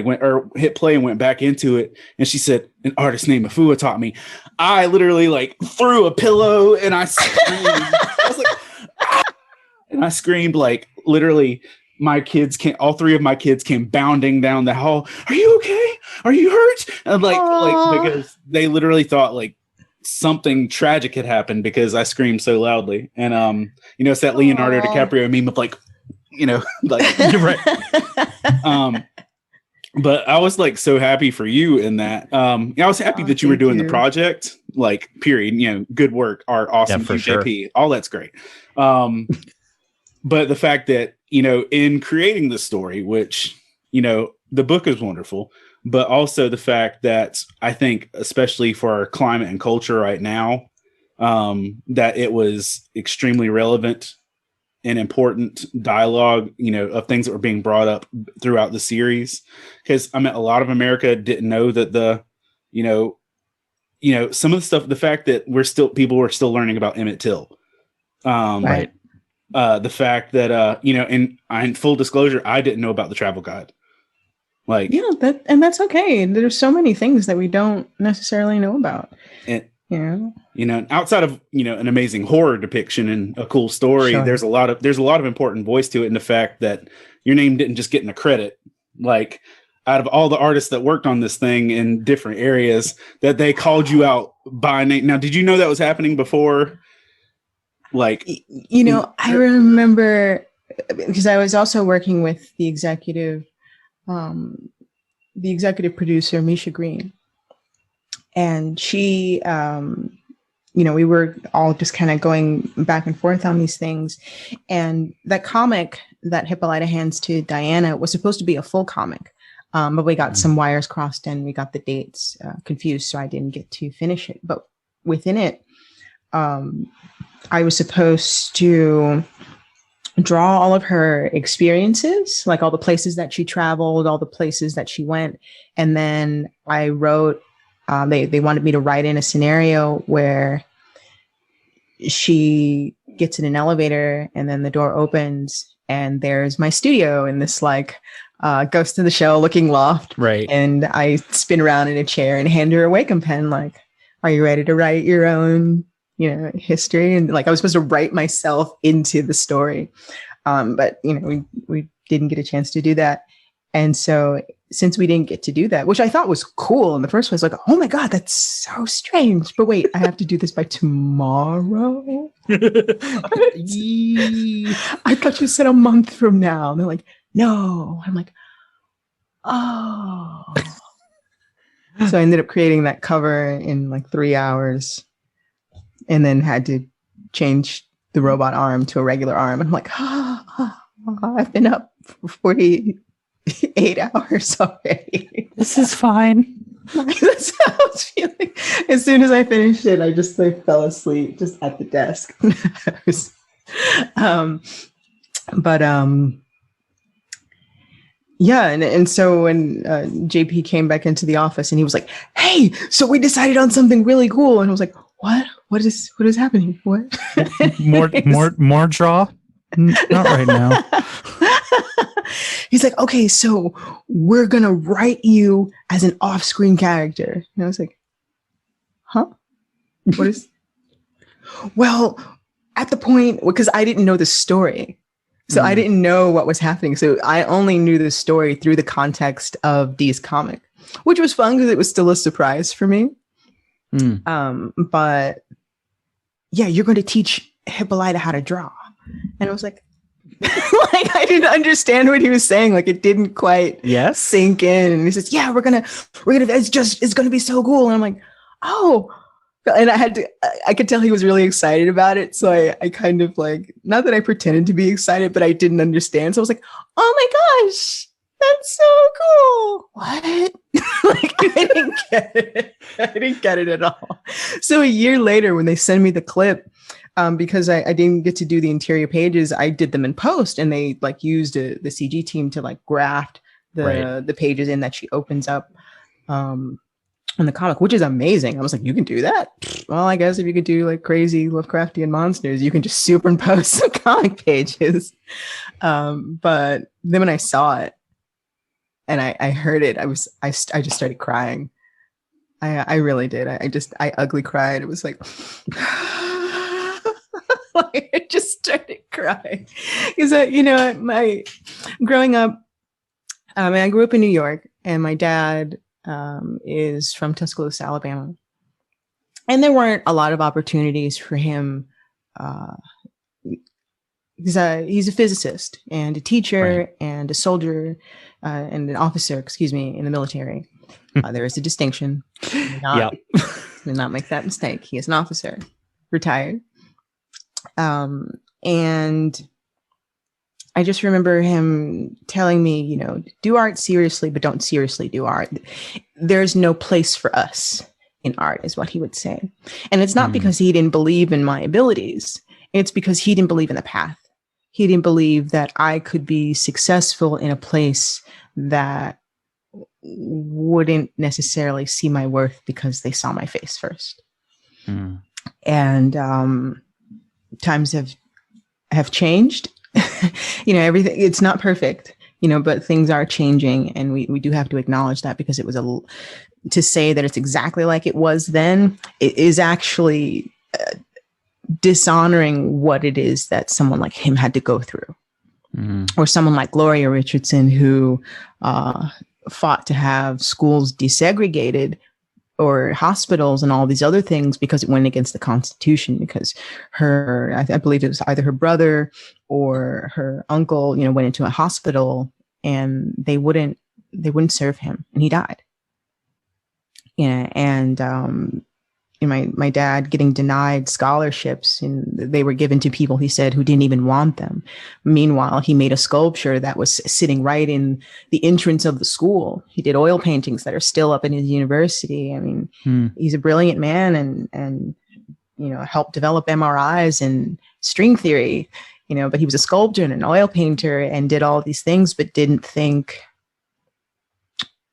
Speaker 2: hit play and went back into it, and she said, an artist named Afua taught me, I literally threw a pillow and I screamed. I was ah! And I screamed literally. All three of my kids came bounding down the hall. Are you okay? Are you hurt? And because they literally thought something tragic had happened because I screamed so loudly. And it's that Leonardo DiCaprio meme of you're right. But I was so happy for you in that. I was happy that you were doing the project. Period. Good work, art, awesome,
Speaker 1: for
Speaker 2: JP, sure. All that's great. But the fact that in creating the story, which, the book is wonderful, but also the fact that I think, especially for our climate and culture right now, that it was extremely relevant and important dialogue, of things that were being brought up throughout the series. Because a lot of America didn't know that some of the stuff, the fact that people were still learning about Emmett Till.
Speaker 3: Right.
Speaker 2: The fact that and in full disclosure, I didn't know about the travel guide.
Speaker 3: And that's okay. There's so many things that we don't necessarily know about.
Speaker 2: Outside of an amazing horror depiction and a cool story, sure. there's a lot of important voice to it, and the fact that your name didn't just get in the credit. Out of all the artists that worked on this thing in different areas, that they called you out by name. Now, did you know that was happening before?
Speaker 3: I remember because I was also working with the executive producer, Misha Green. And she we were all just kind of going back and forth on these things. And that comic that Hippolyta hands to Diana was supposed to be a full comic. But we got some wires crossed and we got the dates confused. So I didn't get to finish it. But within it, I was supposed to draw all of her experiences, like all the places that she traveled, all the places that she went. And then I wrote, they wanted me to write in a scenario where she gets in an elevator and then the door opens and there's my studio in this like Ghost in the Shell looking loft.
Speaker 1: Right.
Speaker 3: And I spin around in a chair and hand her a Wacom pen. Like, are you ready to write your own, history? And like, I was supposed to write myself into the story. But we didn't get a chance to do that. And so since we didn't get to do that, which I thought was cool in the first place, like, oh my God, that's so strange. But wait, I have to do this by tomorrow? I thought you said a month from now. And they're like, no. I'm like, oh. So I ended up creating that cover in like 3 hours and then had to change the robot arm to a regular arm. And I'm like, I've been up for 48 hours already.
Speaker 1: This is fine.
Speaker 3: That's how I was feeling. As soon as I finished it, I just like fell asleep just at the desk. Yeah, and so when JP came back into the office and he was like, hey, so we decided on something really cool. And I was like, what? What is happening? What?
Speaker 1: more draw? Not right now.
Speaker 3: He's like, okay, so we're going to write you as an off-screen character. And I was like, huh? What is? Well, at the point, because I didn't know the story. So I didn't know what was happening. So I only knew the story through the context of Dee's comic, which was fun because it was still a surprise for me. But yeah, you're going to teach Hippolyta how to draw. And I was like, like I didn't understand what he was saying. Like it didn't quite sink in. And he says, yeah, we're gonna, it's gonna be so cool. And I'm like, oh. And I could tell he was really excited about it. So I kind of like, not that I pretended to be excited, but I didn't understand. So I was like, oh my gosh, that's so cool. What? Like I didn't get it. I didn't get it at all. So a year later, when they send me the clip, because I didn't get to do the interior pages, I did them in post, and they like used the CG team to like graft the pages in that she opens up in the comic, which is amazing. I was like, you can do that? Well, I guess if you could do like crazy Lovecraftian monsters, you can just superimpose some comic pages. But then when I saw it and I heard it, I just started crying. I really did. I ugly cried. It was like, I just started crying because growing up, I grew up in New York, and my dad is from Tuscaloosa, Alabama, and there weren't a lot of opportunities for him. He's a physicist and a teacher and a soldier and an officer, in the military. There is a distinction. Do not make that mistake. He is an officer, retired. And I just remember him telling me, do art seriously, but don't seriously do art. There's no place for us in art, is what he would say. And it's not because he didn't believe in my abilities. It's because he didn't believe in the path. He didn't believe that I could be successful in a place that wouldn't necessarily see my worth because they saw my face first. And times have changed. Everything, it's not perfect, but things are changing, and we do have to acknowledge that, because it was to say that it's exactly like it was then, it is actually dishonoring what it is that someone like him had to go through. Or someone like Gloria Richardson, who fought to have schools desegregated, or hospitals and all these other things, because it went against the Constitution, because I believe it was either her brother or her uncle, went into a hospital, and they wouldn't serve him, and he died. And my dad getting denied scholarships, and they were given to people, he said, who didn't even want them. Meanwhile, he made a sculpture that was sitting right in the entrance of the school. He did oil paintings that are still up in his university. I mean, he's a brilliant man, and helped develop MRIs and string theory, but he was a sculptor and an oil painter and did all these things, but didn't think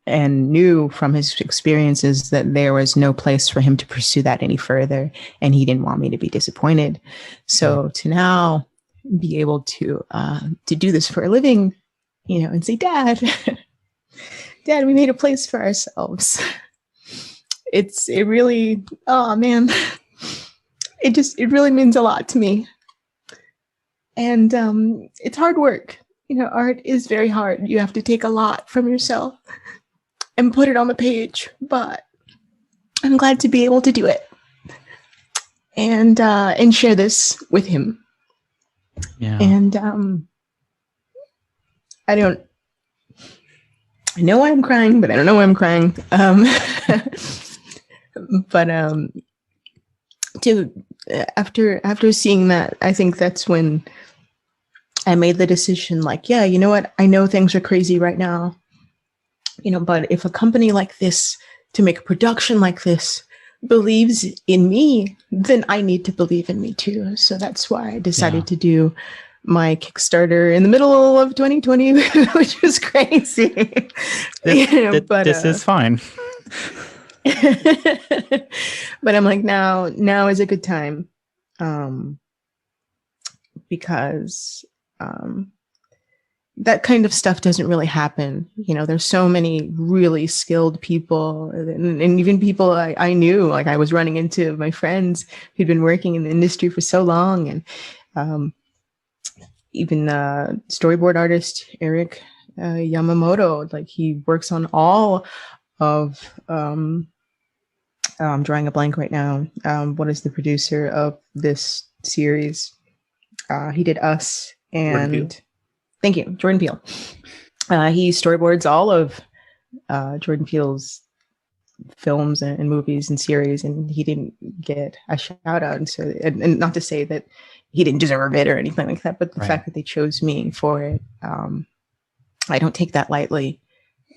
Speaker 3: and knew from his experiences that there was no place for him to pursue that any further. And he didn't want me to be disappointed. So to now be able to do this for a living, and say, Dad, we made a place for ourselves. It really, oh man, it really means a lot to me. And it's hard work. Art is very hard. You have to take a lot from yourself and put it on the page, but I'm glad to be able to do it and share this with him.
Speaker 1: Yeah.
Speaker 3: And I know I'm crying, but I don't know why I'm crying. But after seeing that, I think that's when I made the decision, like, yeah, you know what? I know things are crazy right now. But if a company like this, to make a production like this, believes in me, then I need to believe in me too. So that's why I decided to do my Kickstarter in the middle of 2020, which was crazy.
Speaker 1: This is fine.
Speaker 3: But I'm like, now is a good time, because that kind of stuff doesn't really happen. There's so many really skilled people, and even people I knew, like I was running into my friends who'd been working in the industry for so long. And even storyboard artist Eric Yamamoto, like he works on all of, I'm drawing a blank right now. What is the producer of this series? He did Us and... Thank you, Jordan Peele. He storyboards all of Jordan Peele's films and movies and series, and he didn't get a shout out. And not to say that he didn't deserve it or anything like that, but the fact that they chose me for it, I don't take that lightly.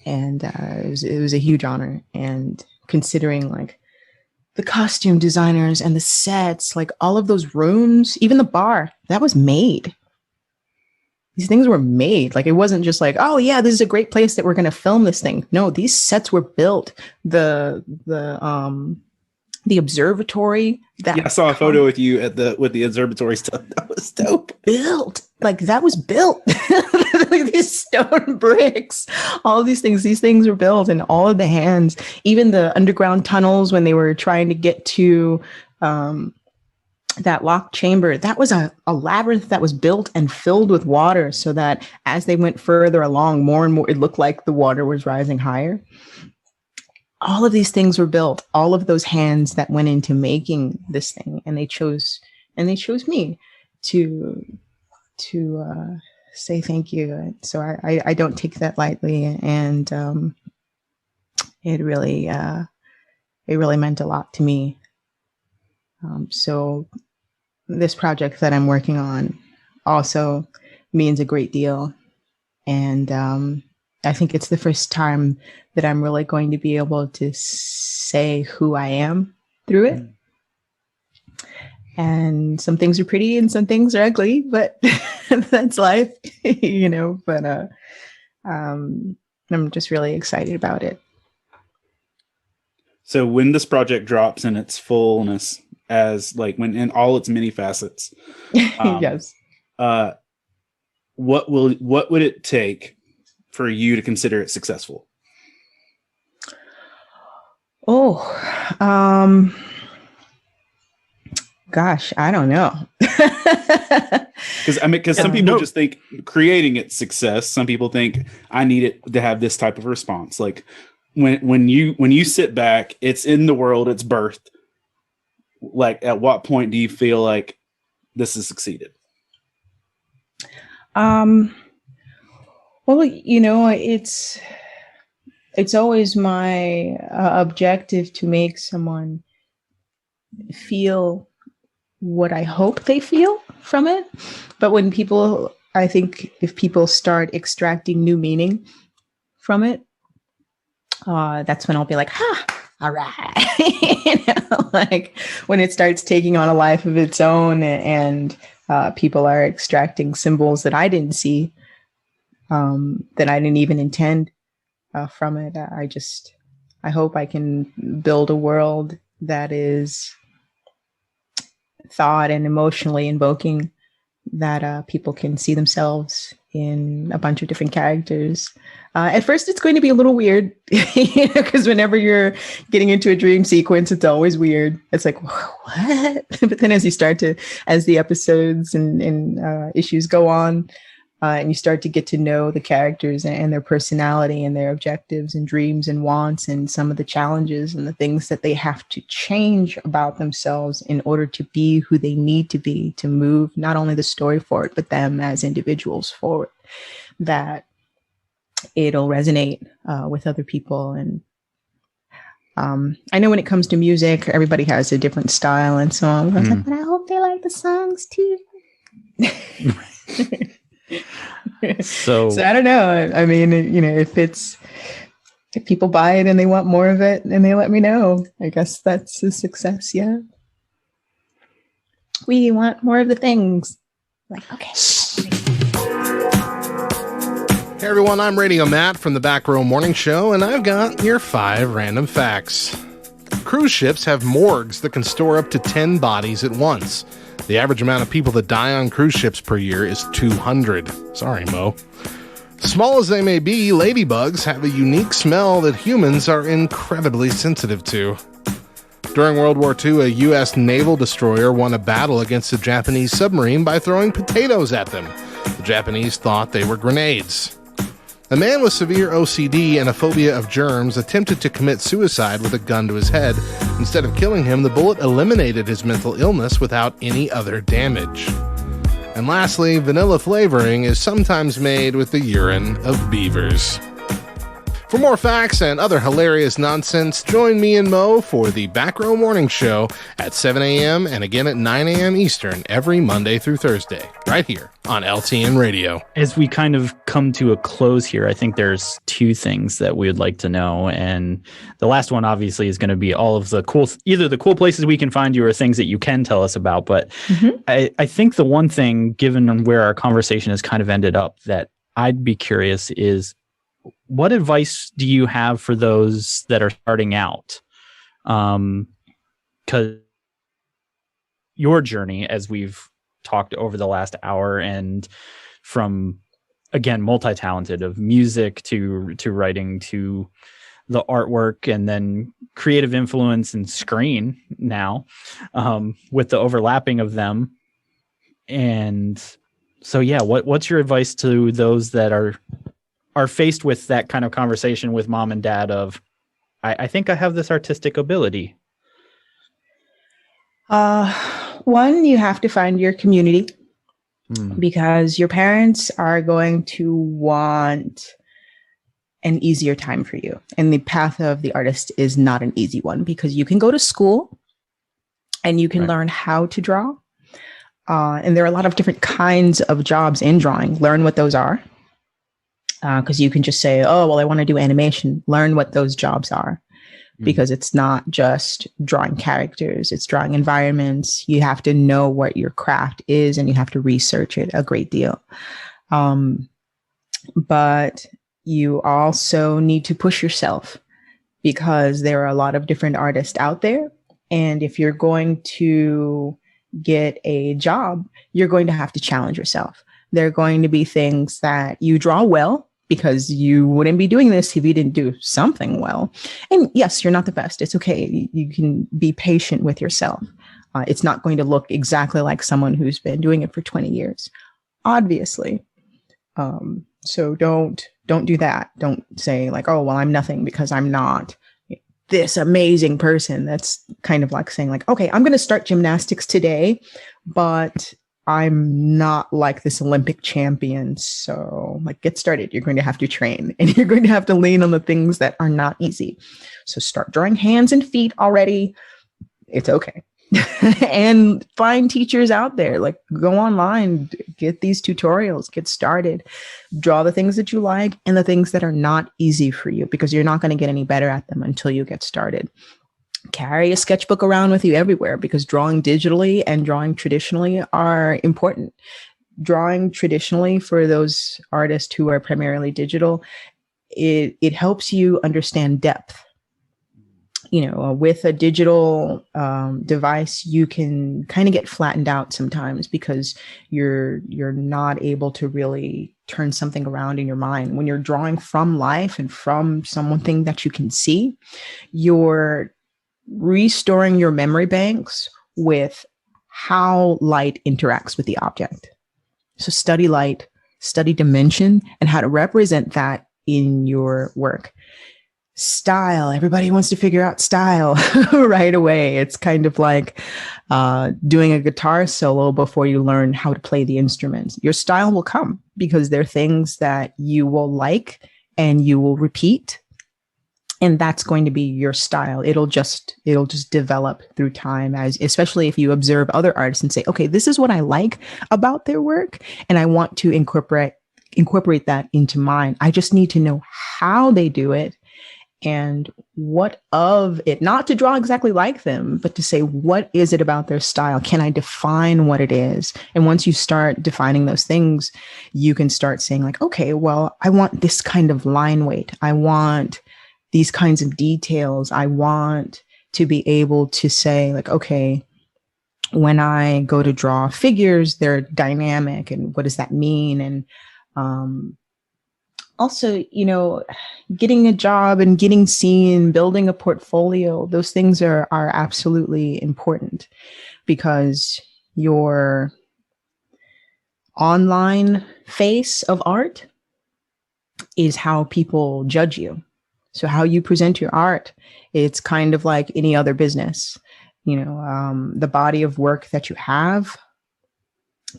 Speaker 3: And it was a huge honor. And considering like the costume designers and the sets, like all of those rooms, even the bar, that was made. These things were made. Like, it wasn't just like, oh yeah, this is a great place that we're going to film this thing. No, these sets were built. The observatory.
Speaker 2: I saw a photo with you with the observatory stuff. That was dope.
Speaker 3: Built. Like, that was built. Like these stone bricks, all these things were built, and all of the hands, even the underground tunnels when they were trying to get to that locked chamber, that was a labyrinth that was built and filled with water, so that as they went further along, more and more, it looked like the water was rising higher. All of these things were built, all of those hands that went into making this thing, and they chose me to say thank you. So I don't take that lightly, and it really meant a lot to me. So this project that I'm working on also means a great deal. And I think it's the first time that I'm really going to be able to say who I am through it. And some things are pretty and some things are ugly, but that's life, but I'm just really excited about it.
Speaker 2: So when this project drops in its fullness, as like when in all its many facets,
Speaker 3: yes.
Speaker 2: What would it take for you to consider it successful?
Speaker 3: Gosh, I don't know.
Speaker 2: Because some people just think creating it's success. Some people think I need it to have this type of response. Like when you sit back, it's in the world, it's birthed. Like, at what point do you feel like this has succeeded?
Speaker 3: Well, it's always my objective to make someone feel what I hope they feel from it. But when people, I think if people start extracting new meaning from it, that's when I'll be like, all right. Like when it starts taking on a life of its own and people are extracting symbols that I didn't see, that I didn't even intend from it. I hope I can build a world that is thought and emotionally invoking, that people can see themselves in a bunch of different characters. At first, it's going to be a little weird, because whenever you're getting into a dream sequence, it's always weird. It's like, what? But then as the episodes and issues go on, and you start to get to know the characters and their personality and their objectives and dreams and wants and some of the challenges and the things that they have to change about themselves in order to be who they need to be to move not only the story forward, but them as individuals forward, that it'll resonate with other people. And I know when it comes to music, everybody has a different style and so on. I was like, but I hope they like the songs too.
Speaker 1: So
Speaker 3: I don't know. I mean, if people buy it and they want more of it and they let me know, I guess that's a success. Yeah. We want more of the things. Like, okay.
Speaker 5: Hey everyone, I'm Radio Matt from the Back Row Morning Show, and I've got your 5 random facts. Cruise ships have morgues that can store up to 10 bodies at once. The average amount of people that die on cruise ships per year is 200. Sorry, Mo. Small as they may be, ladybugs have a unique smell that humans are incredibly sensitive to. During World War II, a U.S. naval destroyer won a battle against a Japanese submarine by throwing potatoes at them. The Japanese thought they were grenades. A man with severe OCD and a phobia of germs attempted to commit suicide with a gun to his head. Instead of killing him, the bullet eliminated his mental illness without any other damage. And lastly, vanilla flavoring is sometimes made with the urine of beavers. For more facts and other hilarious nonsense, join me and Mo for the Back Row Morning Show at 7 a.m. and again at 9 a.m. Eastern every Monday through Thursday, right here on LTN Radio.
Speaker 1: As we kind of come to a close here, I think there's 2 things that we would like to know. And the last one obviously is going to be all of the either the cool places we can find you or things that you can tell us about. But I think the one thing, given where our conversation has kind of ended up, that I'd be curious is, what advice do you have for those that are starting out? Because your journey, as we've talked over the last hour, and from, again, multi-talented, of music to writing to the artwork, and then creative influence and screen now, with the overlapping of them. And so, yeah, what's your advice to those that are faced with that kind of conversation with mom and dad of, I think I have this artistic ability?
Speaker 3: One, you have to find your community, because your parents are going to want an easier time for you. And the path of the artist is not an easy one, because you can go to school and you can learn how to draw. And there are a lot of different kinds of jobs in drawing. Learn what those are. Because you can just say, oh, well, I want to do animation. Learn what those jobs are, because it's not just drawing characters, it's drawing environments. You have to know what your craft is, and you have to research it a great deal. But you also need to push yourself, because there are a lot of different artists out there. And if you're going to get a job, you're going to have to challenge yourself. There are going to be things that you draw well, because you wouldn't be doing this if you didn't do something well. And yes, you're not the best. It's okay. You can be patient with yourself. It's not going to look exactly like someone who's been doing it for 20 years, obviously. So don't do that. Don't say like, oh, well, I'm nothing because I'm not this amazing person. That's kind of like saying like, okay, I'm going to start gymnastics today, but I'm not like this Olympic champion. So like, get started. You're going to have to train, and you're going to have to lean on the things that are not easy. So start drawing hands and feet already. It's okay. and find teachers out there. Like, go online, get these tutorials, get started, draw the things that you like and the things that are not easy for you, because you're not going to get any better at them until you get started. Carry a sketchbook around with you everywhere, because drawing digitally and drawing traditionally are important. Drawing traditionally, for those artists who are primarily digital, it helps you understand depth. With a digital device, you can kind of get flattened out sometimes, because you're not able to really turn something around in your mind. When you're drawing from life and from something that you can see, you're restoring your memory banks with how light interacts with the object. So study light, study dimension, and how to represent that in your work. Style. Everybody wants to figure out style right away. It's kind of like doing a guitar solo before you learn how to play the instruments. Your style will come because they're things that you will like and you will repeat. And that's going to be your style. It'll just develop through time, especially if you observe other artists and say, okay, this is what I like about their work, and I want to incorporate that into mine. I just need to know how they do it and what of it, not to draw exactly like them, but to say, what is it about their style? Can I define what it is? And once you start defining those things, you can start saying like, okay, well, I want this kind of line weight. I want these kinds of details. I want to be able to say like, okay, when I go to draw figures, they're dynamic, and what does that mean? And also, getting a job and getting seen, building a portfolio, those things are absolutely important, because your online face of art is how people judge you. So how you present your art, it's kind of like any other business. The body of work that you have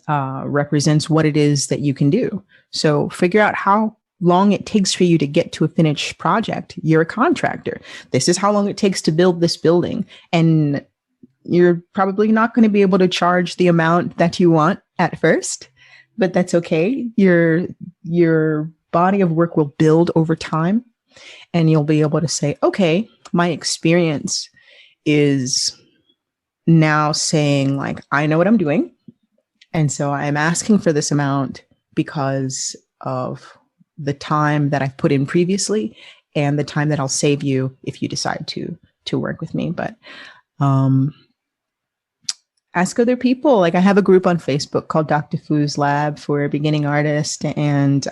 Speaker 3: represents what it is that you can do. So figure out how long it takes for you to get to a finished project. You're a contractor. This is how long it takes to build this building. And you're probably not going to be able to charge the amount that you want at first, but that's okay. Your body of work will build over time, and you'll be able to say, okay, my experience is now saying like, I know what I'm doing. And so I'm asking for this amount because of the time that I've put in previously and the time that I'll save you if you decide to work with me. But ask other people. Like, I have a group on Facebook called Dr. Fu's Lab for beginning artists and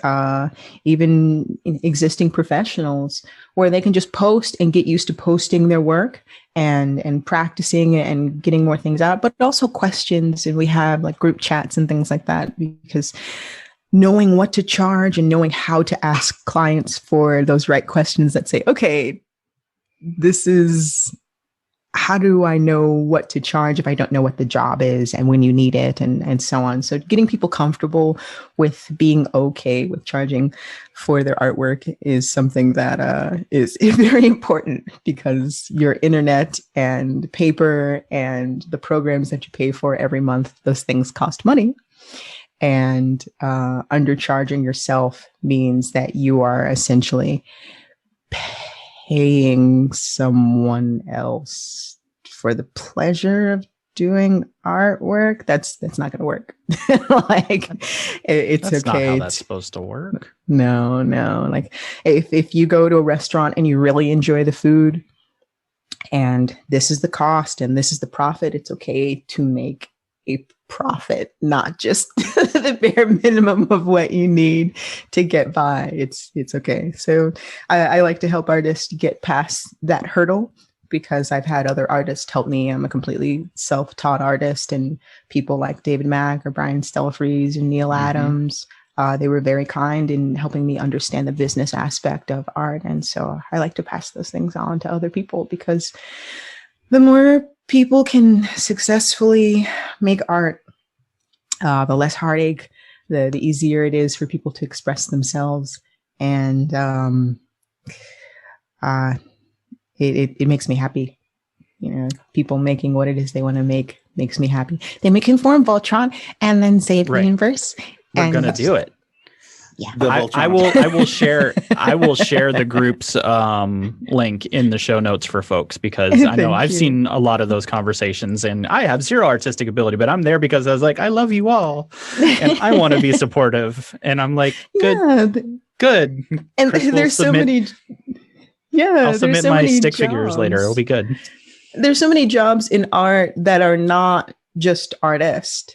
Speaker 3: even existing professionals, where they can just post and get used to posting their work and practicing and getting more things out, but also questions. And we have like group chats and things like that, because knowing what to charge and knowing how to ask clients for those right questions that say, okay, this is, how do I know what to charge if I don't know what the job is and when you need it, and so on. So getting people comfortable with being okay with charging for their artwork is something that is very important, because your internet and paper and the programs that you pay for every month, those things cost money. And undercharging yourself means that you are essentially paying someone else for the pleasure of doing artwork. That's not going to work. Like, it's
Speaker 1: that's
Speaker 3: okay.
Speaker 1: Not how that's supposed to work.
Speaker 3: No. Like, if you go to a restaurant and you really enjoy the food, and this is the cost and this is the profit, it's okay to make a profit, not just the bare minimum of what you need to get by. It's okay. So I like to help artists get past that hurdle, because I've had other artists help me. I'm a completely self-taught artist, and people like David Mack or Brian Stelfreeze and Neil Adams, they were very kind in helping me understand the business aspect of art. And so I like to pass those things on to other people, because the more people can successfully make art, the less heartache, the easier it is for people to express themselves. And it makes me happy. people making what it is they want to make makes me happy. They may conform Voltron and then save the universe.
Speaker 1: We're gonna do it.
Speaker 3: Yeah,
Speaker 1: I will share the group's link in the show notes for folks, because I know I've seen a lot of those conversations, and I have zero artistic ability, but I'm there because I was like, I love you all and I want to be supportive, and I'm like, good.
Speaker 3: And there's so many. Yeah,
Speaker 1: I'll submit my stick figures later. It'll be good.
Speaker 3: There's so many jobs in art that are not just artists.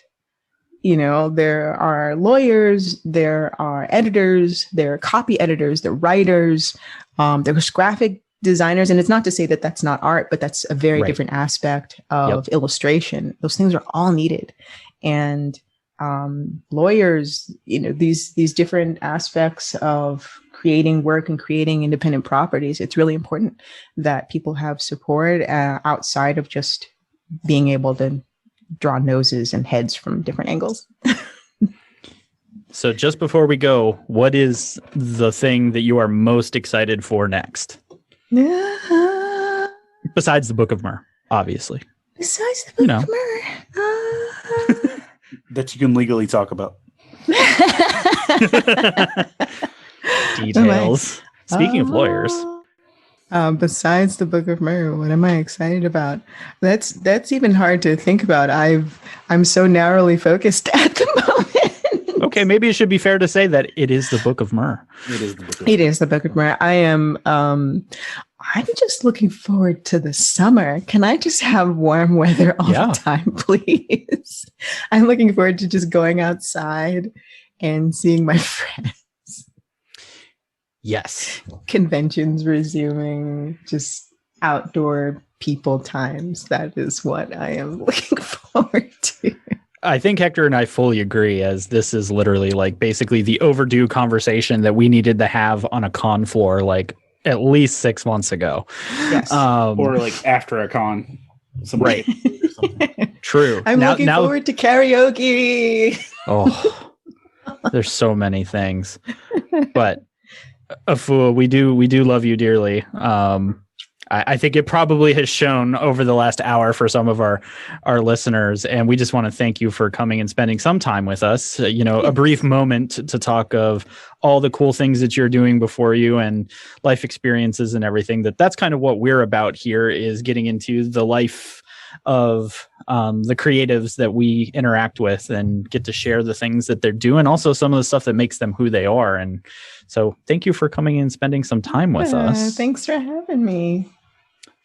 Speaker 3: There are lawyers, there are editors, there are copy editors, there are writers, there's graphic designers. And it's not to say that that's not art, but that's a very different aspect of illustration. Those things are all needed. And lawyers, these different aspects of creating work and creating independent properties, it's really important that people have support outside of just being able to draw noses and heads from different angles.
Speaker 1: So just before we go, what is the thing that you are most excited for next? Besides the Book of Mer, obviously.
Speaker 3: Besides the Book of Mer.
Speaker 2: That you can legally talk about.
Speaker 1: Details. Speaking of lawyers.
Speaker 3: Besides the Book of Mer, what am I excited about? That's even hard to think about. I'm so narrowly focused at the moment.
Speaker 1: Okay, maybe it should be fair to say that it is the Book of Mer.
Speaker 2: It is the Book of Mer.
Speaker 3: It is the Book of Mer. I am. I'm just looking forward to the summer. Can I just have warm weather all the time, please? I'm looking forward to just going outside and seeing my friends.
Speaker 1: Yes.
Speaker 3: Conventions resuming, just outdoor people times. That is what I am looking forward to.
Speaker 1: I think Hector and I fully agree, as this is literally like basically the overdue conversation that we needed to have on a con floor like at least 6 months ago.
Speaker 3: Yes.
Speaker 2: Or like after a con.
Speaker 1: Right. True.
Speaker 3: I'm looking forward to karaoke.
Speaker 1: Oh, there's so many things. But Afua, we do love you dearly. I think it probably has shown over the last hour for some of our listeners, and we just want to thank you for coming and spending some time with us. A brief moment to talk of all the cool things that you're doing before you and life experiences and everything. That's kind of what we're about here, is getting into the life of the creatives that we interact with and get to share the things that they're doing, also some of the stuff that makes them who they are. And so thank you for coming and spending some time with us.
Speaker 3: Thanks for having me.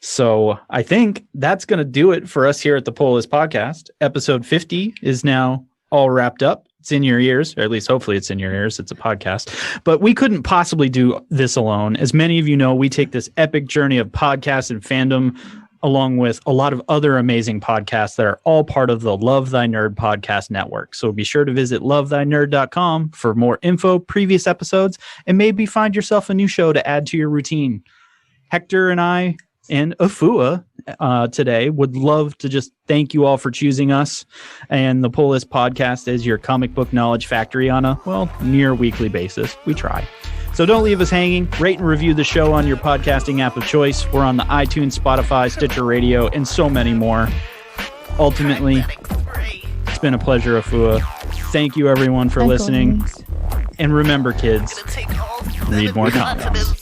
Speaker 1: So I think that's going to do it for us here at the Polis Podcast. Episode 50 is now all wrapped up. It's in your ears, or at least hopefully it's in your ears. It's a podcast. But we couldn't possibly do this alone. As many of you know, we take this epic journey of podcasts and fandom along with a lot of other amazing podcasts that are all part of the Love Thy Nerd podcast network. So be sure to visit lovethynerd.com for more info, previous episodes, and maybe find yourself a new show to add to your routine. Hector and I and Afua today would love to just thank you all for choosing us and the Polis Podcast as your comic book knowledge factory on a, near weekly basis. We try. So don't leave us hanging. Rate and review the show on your podcasting app of choice. We're on the iTunes, Spotify, Stitcher Radio, and so many more. Ultimately, it's been a pleasure, Afua. Thank you, everyone, for listening. And remember, kids, read more comics.